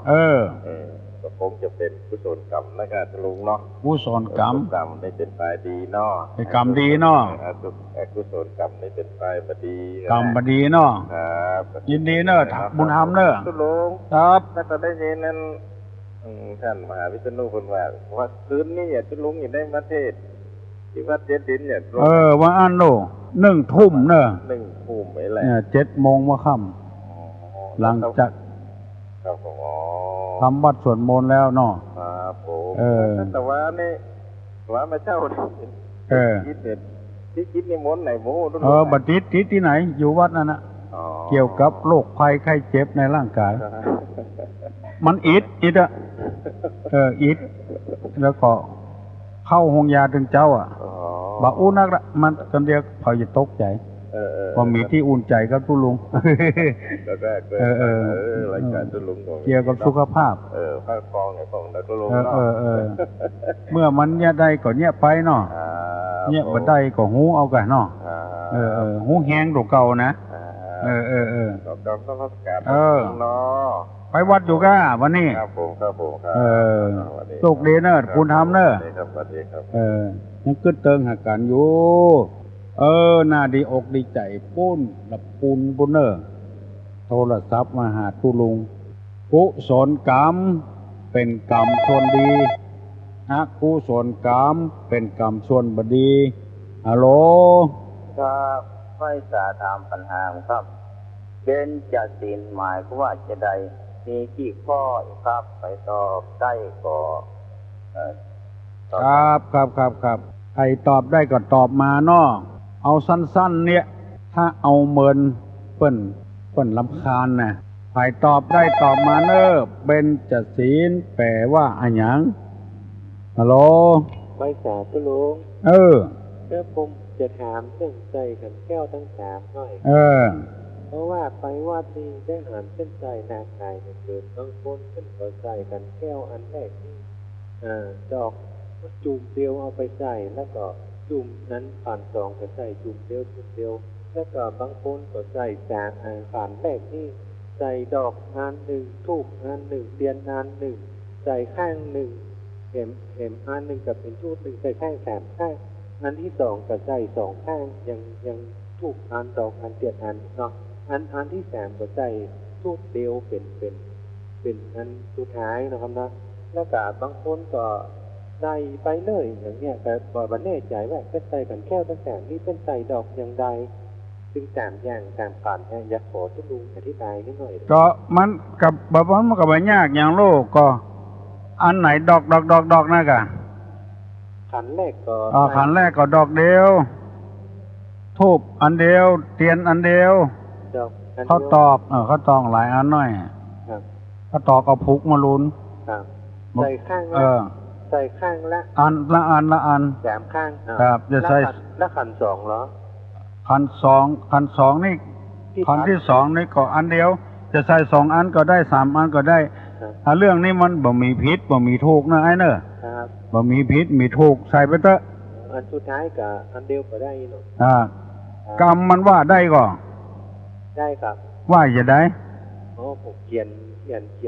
ก็คงจะเป็นกุศลกรรมนะครับลุงเนาะ กุศลกรรม กรรมนี่เป็นไปดีเนาะ เป็นกรรมดีเนาะ อกุศลกรรมนี่เป็นไปบ่ดี กรรมบดีเนาะ ครับ ยินดีเนอะบุญธรรมเนอะ ทุลุง ครับ ถ้าก็ได้ยินนั้นท่านมหาวิษณุคนว่าคืนนี้ทุลุงอย่าได้มาเทศน์ที่วัดเจ็ดดินเนี่ย ว่าอันโน1 ทุ่มเนอะ 1 ทุ่มไอ้แหละ เนี่ย7 โมงว่าค่ำหลังจาก ครับผม ทำวัดสวดมนต์แล้วเนาะ ครับผม แต่ว่านี่ว่ามาเช่าคิดเด็ดที่คิดในมนต์ไหนโม้บัดติดที่ไหนอยู่วัดนั่นนะเกี่ยวกับโรคภัยไข้เจ็บในร่างกาย มันอิดอะอิดแล้วก็เข้าห้องยาถึงเจ้าบาอุ่นนักละมันกันเดียวพอจะตกใจพอมีที่อุ่นใจครับทุลุงรายการทุลุงเกี่ยวกับสุขภาพภาคกองเนี่ยของทุลุงเมื่อมันเนี่ยได้ก็เนี่ยไปเนาะเนี่ยบ่ได้ก็หูเอากันเนาะหูแห้งตัวเก่านะก็ต้องรักษาเนาะไปวัดอยู่ก้าวันนี้ครับผมครับโชคดีเนอะคุณทำเนอะครับสวัสดีครับยังกึศเติงหากันอยู่น่าดีอกดีใจปุ้นดับปูนปุ้นเนอร์โทรศัพท์มาหาทุลุงกุศลกรรมเป็นกรรมส่วนดีอกุศลกรรมเป็นกรรมส่วนบดีฮัลโหลครับไม่สาถามปัญหาครับเบญจศีลหมายว่าจะใดมีกี่ข้อครับไปตอบได้ก็ครับใครตอบได้ก็ตอบมาเนาะเอาสั้นๆเนี่ยถ้าเอาเมินเปิ้นรำคาญนะใครตอบได้ตอบมาเนอะเบญจศีลแปลว่าอะหยังฮัลโหลไม่สาธุลุงแล้วผมจะถามเรื่องใจขันแก้วทั้ง3หน่อยเพราะว่าไปวัดนี้ได้หันเส้นใจนากายเนี่ยเกิดบางคนเป็นก็ใส่กันแก้วอันแรกนี่ดอกจุ่มเดียวเอาไปใส่แล้วก็จุ่มนั้นผ่าน2ก็ใส่จุ่มเดียวแล้วก็บางคนก็ใส่จากผ่านแรกนี่ใส่ดอกอัน1ทูบอัน1เทียนอัน1ใส่ข้าง1เข็มอัน1กับเป็นชุด1ใส่ข้าง3ข้างอันที่2ก็ใส่2ข้างยังทูบอันดอกอันเทียนอันเนาะอันที่3ก็ใส่ทูบเดียวเป็นอันสุดท้ายนะครับนะแล้วก็บางคนก็ใส่ไปเลยอย่างเนี้ยแต่บ่แน่ใจว่าเป็นใส่กันแก้วตั้งแต่นี่เป็นใส่ดอกอย่างใดซึ่ง3อย่าง3ผ่านอยากขอทุลุงอธิบายนิดหน่อยก็มันกับแบบมันก็บ่ยากอย่างโลกก็อันไหนดอกนะกะขันแรกก็ขันแรกก็ดอกเดียวทูบอันเดียวเทียนอันเดียวเขาตอกเขาตอกหลายอันหน่อยเขาตอกเอาพุกมาลุ้นใส่ข้างใส่ข้างละอัน3ข้างครับจะใส่แล้วขัน2เหรอขัน2นี่ขันที่2นี่ก็อันเดียวจะใส่2อันก็ได้3อันก็ได้เรื่องนี้มันบ่มีผิดบ่มีถูกนะไอ้เนอะบ่มีผิดมีถูกใส่ไปเถอะอันสุดท้ายกับอันเดียวก็ได้เนาะกรรมมันว่าได้ก็ได้ครับว่าจะได้ผมเขีย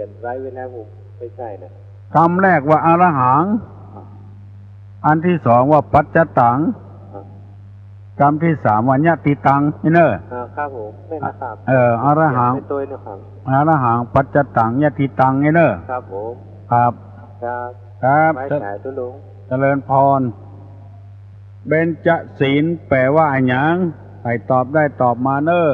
นไว้เวลาผมไปใส่นะกรรมแรกว่าอรหังอันที่2ว่าปัจจตังกรรมที่3ว่าญาติตังนี่เนอะครับผมไม่นะครับอรหังเป็นตัวนะครับอรหังปัจจตังญาติตังนี่เนอะครับผมครับไม่ใช่ทุลุงเจริญพรเบญจศีลแปลว่าอะหยังใครตอบได้ตอบมาเนอะ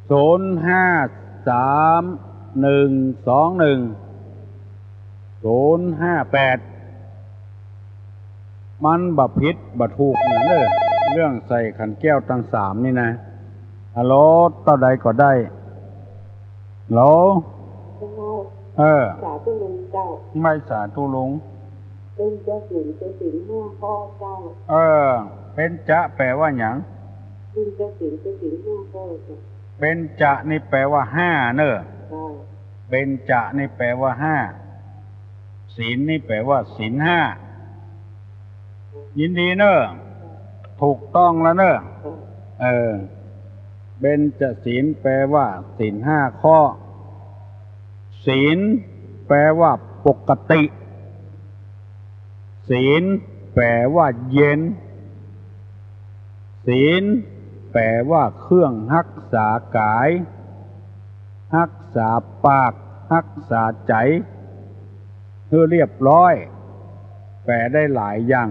0531210558มันบ่ผิดบ่ถูกเนี่ยเรื่องใส่ขันแก้วทั้ง3นี่นะฮัลโหลต่อใดก็ได้ฮัลโหลสาธุลุงเจ้าไม่สาธุลุงเป็นเจ้าศีล5ข้อเจ้าเป็นจะแปลว่าหยังเป็นเจ้าศีล5ข้อเป็นจะนี่แปลว่า5เนอะเป็นจะนี่แปลว่า5ศีลนี่แปลว่าศีล5ยินดีเนอะ ถูกต้องแล้วเนอะเบญจศีลแปลว่าศีลห้าข้อศีลแปลว่าปกติศีลแปลว่าเย็นศีลแปลว่าเครื่องรักษากายรักษาปากรักษาใจเพื่อเรียบร้อยแปลได้หลายอย่าง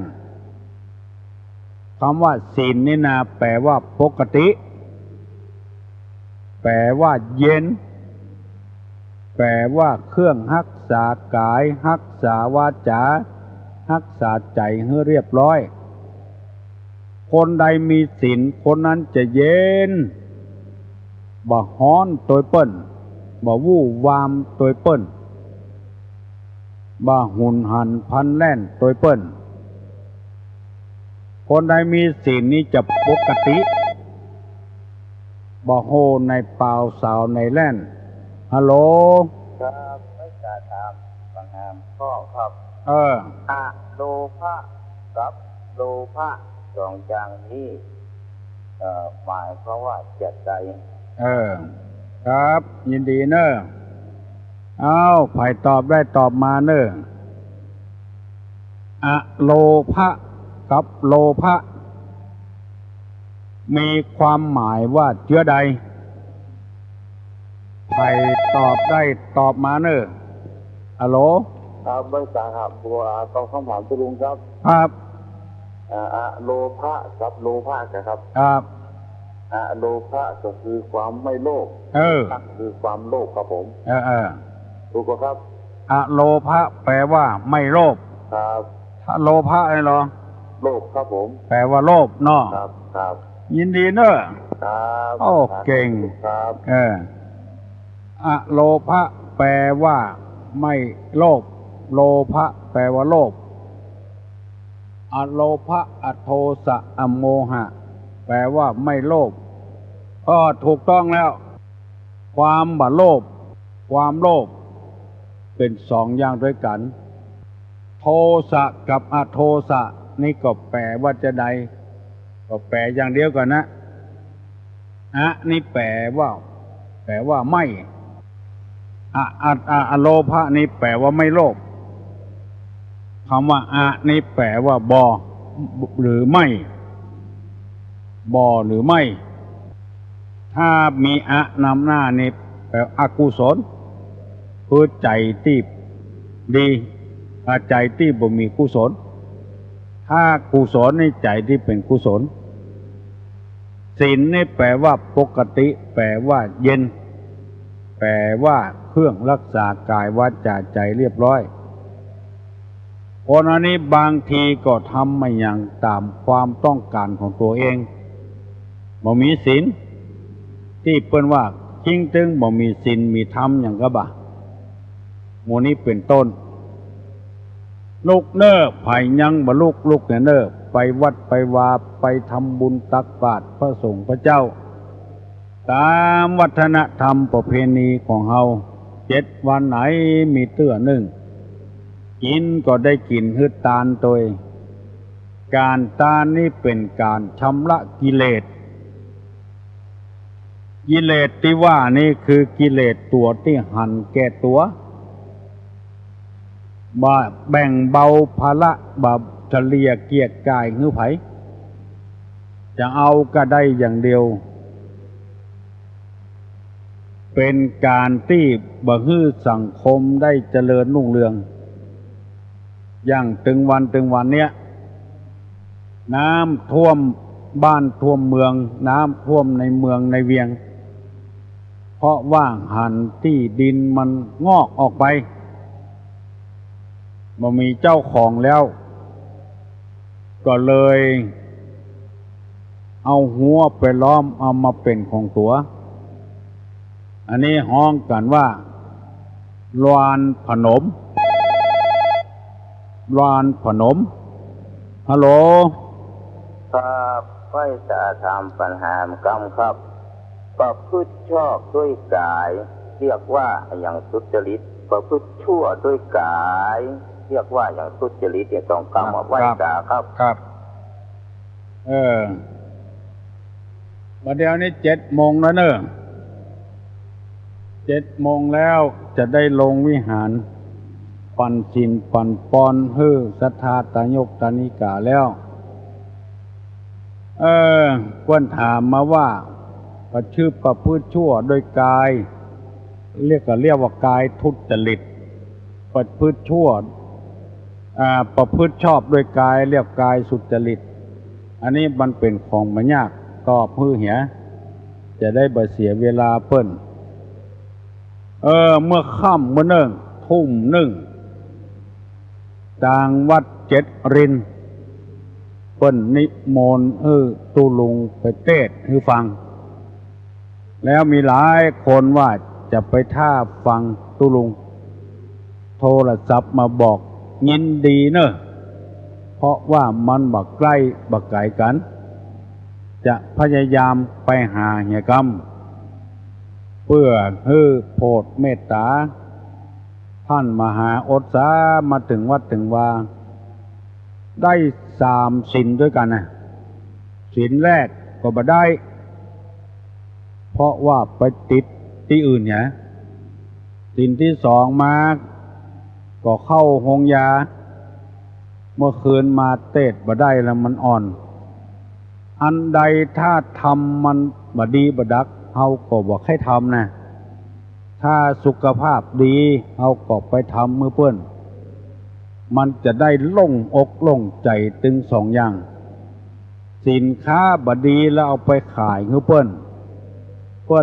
คำว่าศีลนี่นะแปลว่าปกติแปลว่าเย็นแปลว่าเครื่องรักษากายรักษาวาจารักษาใจให้เรียบร้อยคนใดมีศีลคนนั้นจะเย็นบ่ฮ้อนตัวเปิ้นบ่วู่วามตัวเปิ้นบ่หุนหันพันแล่นตัวเปิ้นคนใดมีศีลนี้จะปกติบ่โหในเปล่าสาวในแล่นฮัลโหลครับไม่จะถามบางงามข้อครับอะโลภะกับโลภะสองอย่างนี้หมายความว่าจะใดครับยินดีเนอะเอาไผ่ตอบได้ตอบมาเนอะอะโลภะกับโลภะมีความหมายว่าเชื้อใดใครตอบได้ตอบมาเนอะฮัลโหลครับไม่ทราบครับบัวต้องคำถามคุณลุงครับครับโลภะกับโลภะครับครับโลภะก็คือความไม่โลภคือความโลภครับผมถูกครับโลภะแปลว่าไม่โลภครับถ้าโลภะอะไรหรอโลภครับผมแปลว่าโลภเนาะครับยินดีเนอะครับโอ้เก่งครับโลภะแปลว่าไม่โลภโลภะแปลว่าโลภอโลภะอโทสะอโมหะแปลว่าไม่โลภก็ถูกต้องแล้วความบ่โลภความโลภเป็นสองอย่างด้วยกันโทสะกับอโทสะนี่ก็แปลว่าจะใดก็แปลอย่างเดียวกันนะนี่แปลว่าไม่อโลภะนี่แปลว่าไม่โลภคำว่านี่แปลว่าบ่หรือไม่บ่หรือไม่ถ้ามีนำหน้านี่แปลอกุศลคือใจที่ดีใจที่บ่มีกุศลถ้ากุศลในใจที่เป็นกุศลศีลนี่แปลว่าปกติแปลว่าเย็นแปลว่าเครื่องรักษากายวาจาใจเรียบร้อยคนอันนี้บางทีก็ทำไม่อย่างตามความต้องการของตัวเองบ่มีศีลที่เปิ้นว่าจริงตึงบ่มีศีลมีธรรมอย่างก็บ่าหมู่นี้เป็นต้นลูกเน้อไผยังบ่ลูกเน้อไปวัดไปวาไปทำบุญตักบาตรพระสงฆ์พระเจ้าตามวัฒนธรรมประเพณีของเฮา7 วันไหนมีเตื้อหนึ่งกินก็ได้กินฮือตาลโดยการตาลนี่เป็นการชำระกิเลสที่ว่านี่คือกิเลสตัวที่หันแก่ตัวแบ่งเบาภาระเฉลี่ยเกียรติกายหื้อไผจะเอาก็ได้อย่างเดียวเป็นการที่บ่ฮื้อสังคมได้เจริญรุ่งเรืองอย่างตึงวันเนี้ยน้ำท่วมบ้านท่วมเมืองน้ำท่วมในเมืองในเวียงเพราะว่าหันที่ดินมันงอกออกไปบ่มีเจ้าของแล้วก็เลยเอาหัวไปล้อมเอามาเป็นของตัวอันนี้ห้องกันว่าลานพนมฮัลโหลครับไม่จะทำปัญหากรรมครับประพฤติชอบด้วยกายเรียกว่าอย่างสุจริตประพฤติชั่วด้วยกายเรียกว่าอย่างสุจริตต้องกรรมไหว้กาครับ บัดเดี๋ยวนี้7 โมงแล้วเนอะ7 โมงแล้วจะได้ลงวิหารปันชินปันปอนฮื้อศรัทธาตายกตานิกาแล้วเพิ่นถามมาว่าประชื่อประพฤติชั่วโดยกายเรียกว่ากายทุจริตประพฤติชั่วประพฤติชอบโดยกายเรียกกายสุจริตอันนี้มันเป็นของมันยากก็เพื่อเหียจะได้บ่เสียเวลาเพิ่นเมื่อค่ำเมื่อทุ่มหนึ่งทางวัด7 รินเปิ้นนิมนต์ตุลุงไปเทศน์ให้ฟังแล้วมีหลายคนว่าจะไปท่าฟังตุลุงโทรศัพท์มาบอกยินดีเนอะเพราะว่ามันบักใกล้บักไกลกันจะพยายามไปหาเหียกรรมเพื่อโพดเมตตาท่านมหาอดสามาถึงวัดถึงว่าได้3 ศีลด้วยกันนะศีลแรกก็บ่ได้เพราะว่าไปติดที่อื่นเนี่ยศีลที่2มาก็เข้าห้องยาเมื่อคืนมาเทศบ่ได้แล้วมันอ่อนอันใดถ้าทำมันบ่ดีบ่ดักเฮาก็บ่ให้ทำนะถ้าสุขภาพดีเฮาก็ไปทำมือเปิ้นมันจะได้โล่งอกโล่งใจถึง2 อย่างสินค้าบ่ดีแล้วเอาไปขายมือเปิ้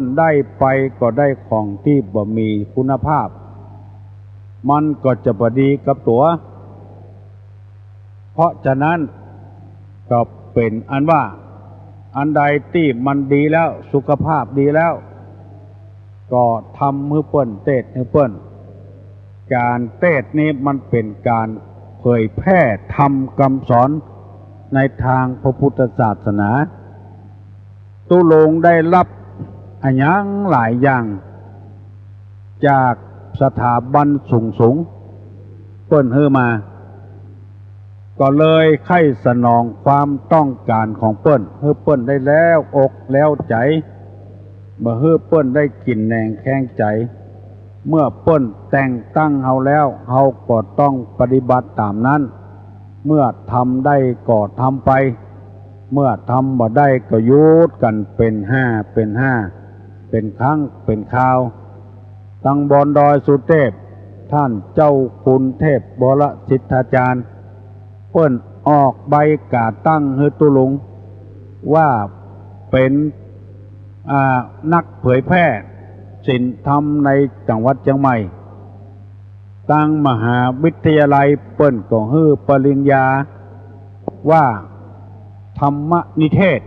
นได้ไปก็ได้ของที่บ่มีคุณภาพมันก็จะบ่ดีกับตัวเพราะฉะนั้นก็เป็นอันว่าอันใดที่มันดีแล้วสุขภาพดีแล้วก็ทำมือเปิ้นเทศมือเปิ้นการเทศนี้มันเป็นการเผยแพร่ธรรมคำสอนในทางพระพุทธศาสนาตุลงได้รับอันยังหลายอย่างจากสถาบันสูงเปิ้นเฮมาก็เลยไข้สนองความต้องการของเปิ้นเปิ้นได้แล้วอกแล้วใจเมื่อเปิ้นได้กินแหนงแข้งใจเมื่อเปิ้นแต่งตั้งเฮาแล้วเฮาก็ต้องปฏิบัติตามนั้นเมื่อทำได้ก็ทำไปเมื่อทำบ่ได้ก็ยุดกันเป็น5เป็นครั้งเป็นคราวตั้งบอนดอยสุเทพท่านเจ้าคุณเทพบรสิทธาจารย์เปิ้นออกใบกาตั้งให้ตุลุงว่าเป็นนักเผยแพร่ศีลธรรมในจังหวัดเชียงใหม่ตั้งมหาวิทยาลัยเปิ้นก็ฮื้อปริญญาว่าธรรมนิเทศ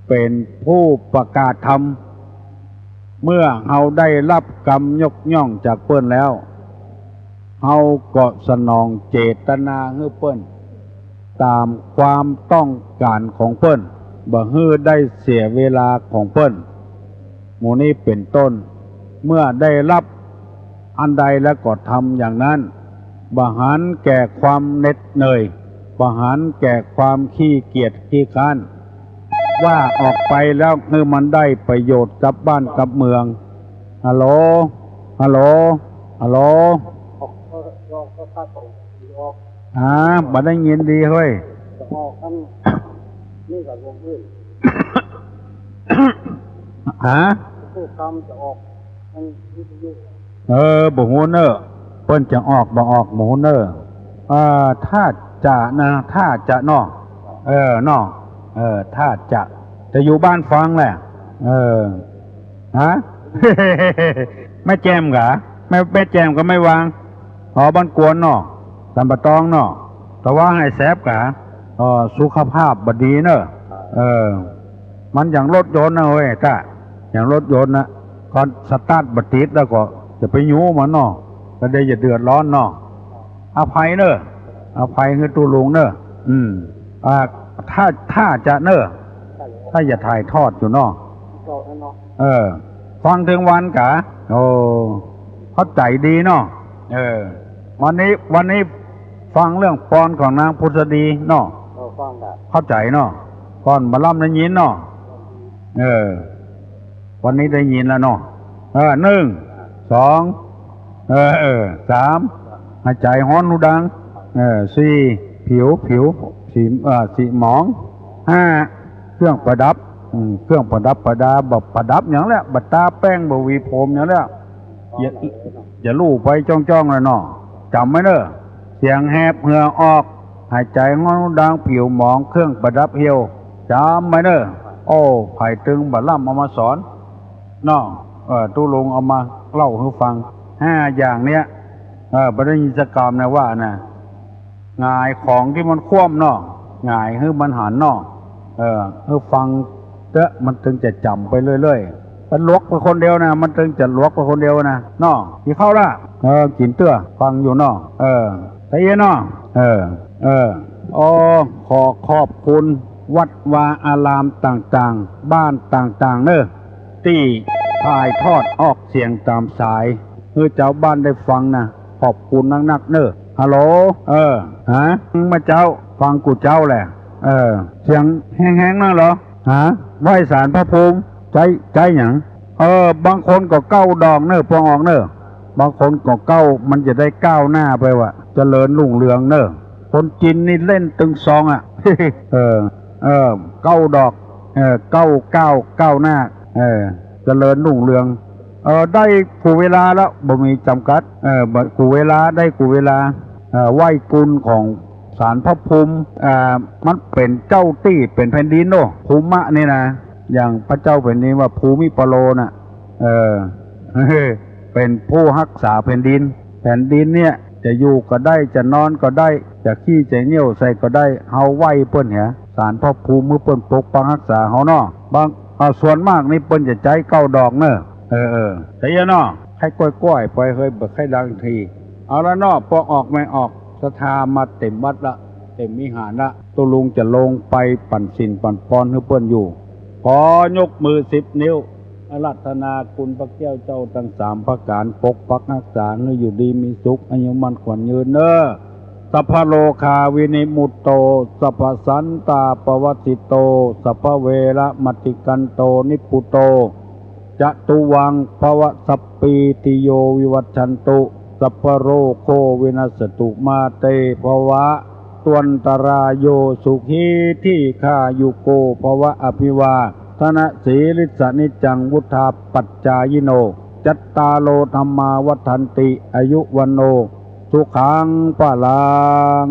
เป็นผู้ประกาศธรรมเมื่อเฮาได้รับกรรมยกย่องจากเปิ้นแล้วเฮาก็สนองเจตนาให้เปิ้นตามความต้องการของเปิ้นบ่ฮื้อได้เสียเวลาของเปิ้นหมู่นี้เป็นต้นเมื่อได้รับอันใดแล้วก็ทำอย่างนั้นบ่หันแก่ความเหน็ดเหนื่อยบ่หันแก่ความขี้เกียจขี้ค้านว่าออกไปแล้วมันได้ประโยชน์กับบ้านกับเมืองฮัลโหลบ่ได้ยินดีเฮ้ยนี่กับวงอื่นผู้กรรมจะออกมันวิทยุบ่ฮู้เนอะเพิ่นจะออกบ่ออกบ่ฮู้เนอะถ้าจะนะถ้าจะเนาะเนาะถ้าจะอยู่บ้านฟังแหละฮะ ไม่แจมกะไม่แจมก็ไม่วางหอบ้านกวนเนาะสัมปตองเนาะแต่ว่าให้แซบกะสุขภาพบ่ดีเนอะมันอย่างรถยนต์นะเว้ยถ้าอย่างรถยนต์นะก่อนสตาร์ทบ่ติดแล้วก็จะไปยูมันเนาะก็ได้อย่าเดือดร้อนเนาะอภัยเนอะอภัยคือตัวลุงเนอะถ้าจะเนอะถ้าอย่าถ่ายทอดอยู่เนาะฟังถึงวันกะเข้าใจดีเนาะวันนี้ฟังเรื่องปอนของนางพุทธดีเนาะ ฟังได้ เข้าใจเนาะก่อนมาล่ำได้ยินเนาะวันนี้ได้ยินแล้วเนาะหนึ่งสองสามหายใจฮ้อนหูดังสี่ผิวสีหมองห้าเครื่องประดับเครื่องประดับประดาแบบประดับอย่างแล้วบัตตาแป้งบวีผมอย่างแล้วอย่าลู่ไปจ้องเลยเนาะจำไว้เนอะเสียงแหบเหงื่อออกหายใจงอนดังผิวหมองเครื่องประดับเหี่ยวจำไว้เนอะโอ้ไผ่ตึงบัดล่ำเอามาสอนเนาะตู้ลุงเอามาเล่าให้ฟัง5 อย่างเนี้ยบริยินสกรรมนะว่านะหงายของที่มันคว่ำเนาะหงายให้มันหันเนาะให้ฟังเตอะมันถึงจะจำไปเรื่อยๆมันลวกไปคนเดียวนะมันถึงจะลวกไปคนเดียวนะเนาะที่เข้าละกินเตื้อฟังอยู่เนาะใช่เนาะขอขอบคุณวัดวาอารามต่างๆบ้านต่างๆเนอะที่ถ่ายทอดออกเสียงตามสายเพื่อเจ้าบ้านได้ฟังนะขอบคุณนักๆเนอะฮัลโหลมาเจ้าฟังกูเจ้าแหละเสียงแห้งๆนั่นเหรอไหว้ศาลพระภูมิใจหยังบางคนก็เก้าดอกเนอะพวงออกเนอะบางคนก็เก้ามันจะได้ก้าวหน้าไปว่ะเจริญรุ่งเรืองเนอะคนจีนนี่เล่นตึงซองอ่ะ เก้าดอกเก้าหน้าเจริญรุ่งเรืองได้กูเวลาแล้วบ่มีจำกัดกูเวลาได้กูเวลาไหว้กุลของศาลพระภูมิมันเป็นเจ้าตี้เป็นแผ่นดินโนภูมะนี่นะอย่างพระเจ้าแผ่นดินว่าภูมิปโลน่ะเป็นผู้รักษาแผ่นดินเนี่ยจะอยู่ก็ได้จะนอนก็ได้จะขี้จะเหี่ยวใส่ก็ได้เฮาไหว้เปิ้นเหรอศาลพระภูมิมือเปิ้นปกปักรักษาเฮาเนาะบางส่วนมากนี่เปิ้นจะใจเก้าดอกเนอะใช่เนาะให้ก้อยไปเฮ้ยเบิกให้ดังทีเอาละเนาะพอออกไม่ออกศรัทธามาเต็มวัดละเต็มวิหารละตัวลุงจะลงไปปั่นสินปั่นปอนให้เปิ้นอยู่ขอยกมือ10 นิ้วอาราธนาคุณพระแก้วเจ้าทั้ง3ประการปกปักรักษาให้อยู่ดีมีสุขอายุมั่นขวัญยืนเนอะสัพพโลคาวินิมุตโตสัพพสันตาปวัตติโตสัพพเวระมติกันโตนิพุโตจะตุวังภวสัพปีติโยวิวัชชันตุสัพพโรโควินัสตุมาเตภวะตวันตรายโยสุขีที่ข้ายุโกภวะอภิวาธนะสีลิสนิจังวุธาปัจจายโนจัตตาโลธรรมาวัฏันติอายุวันโนสุขังปะลัง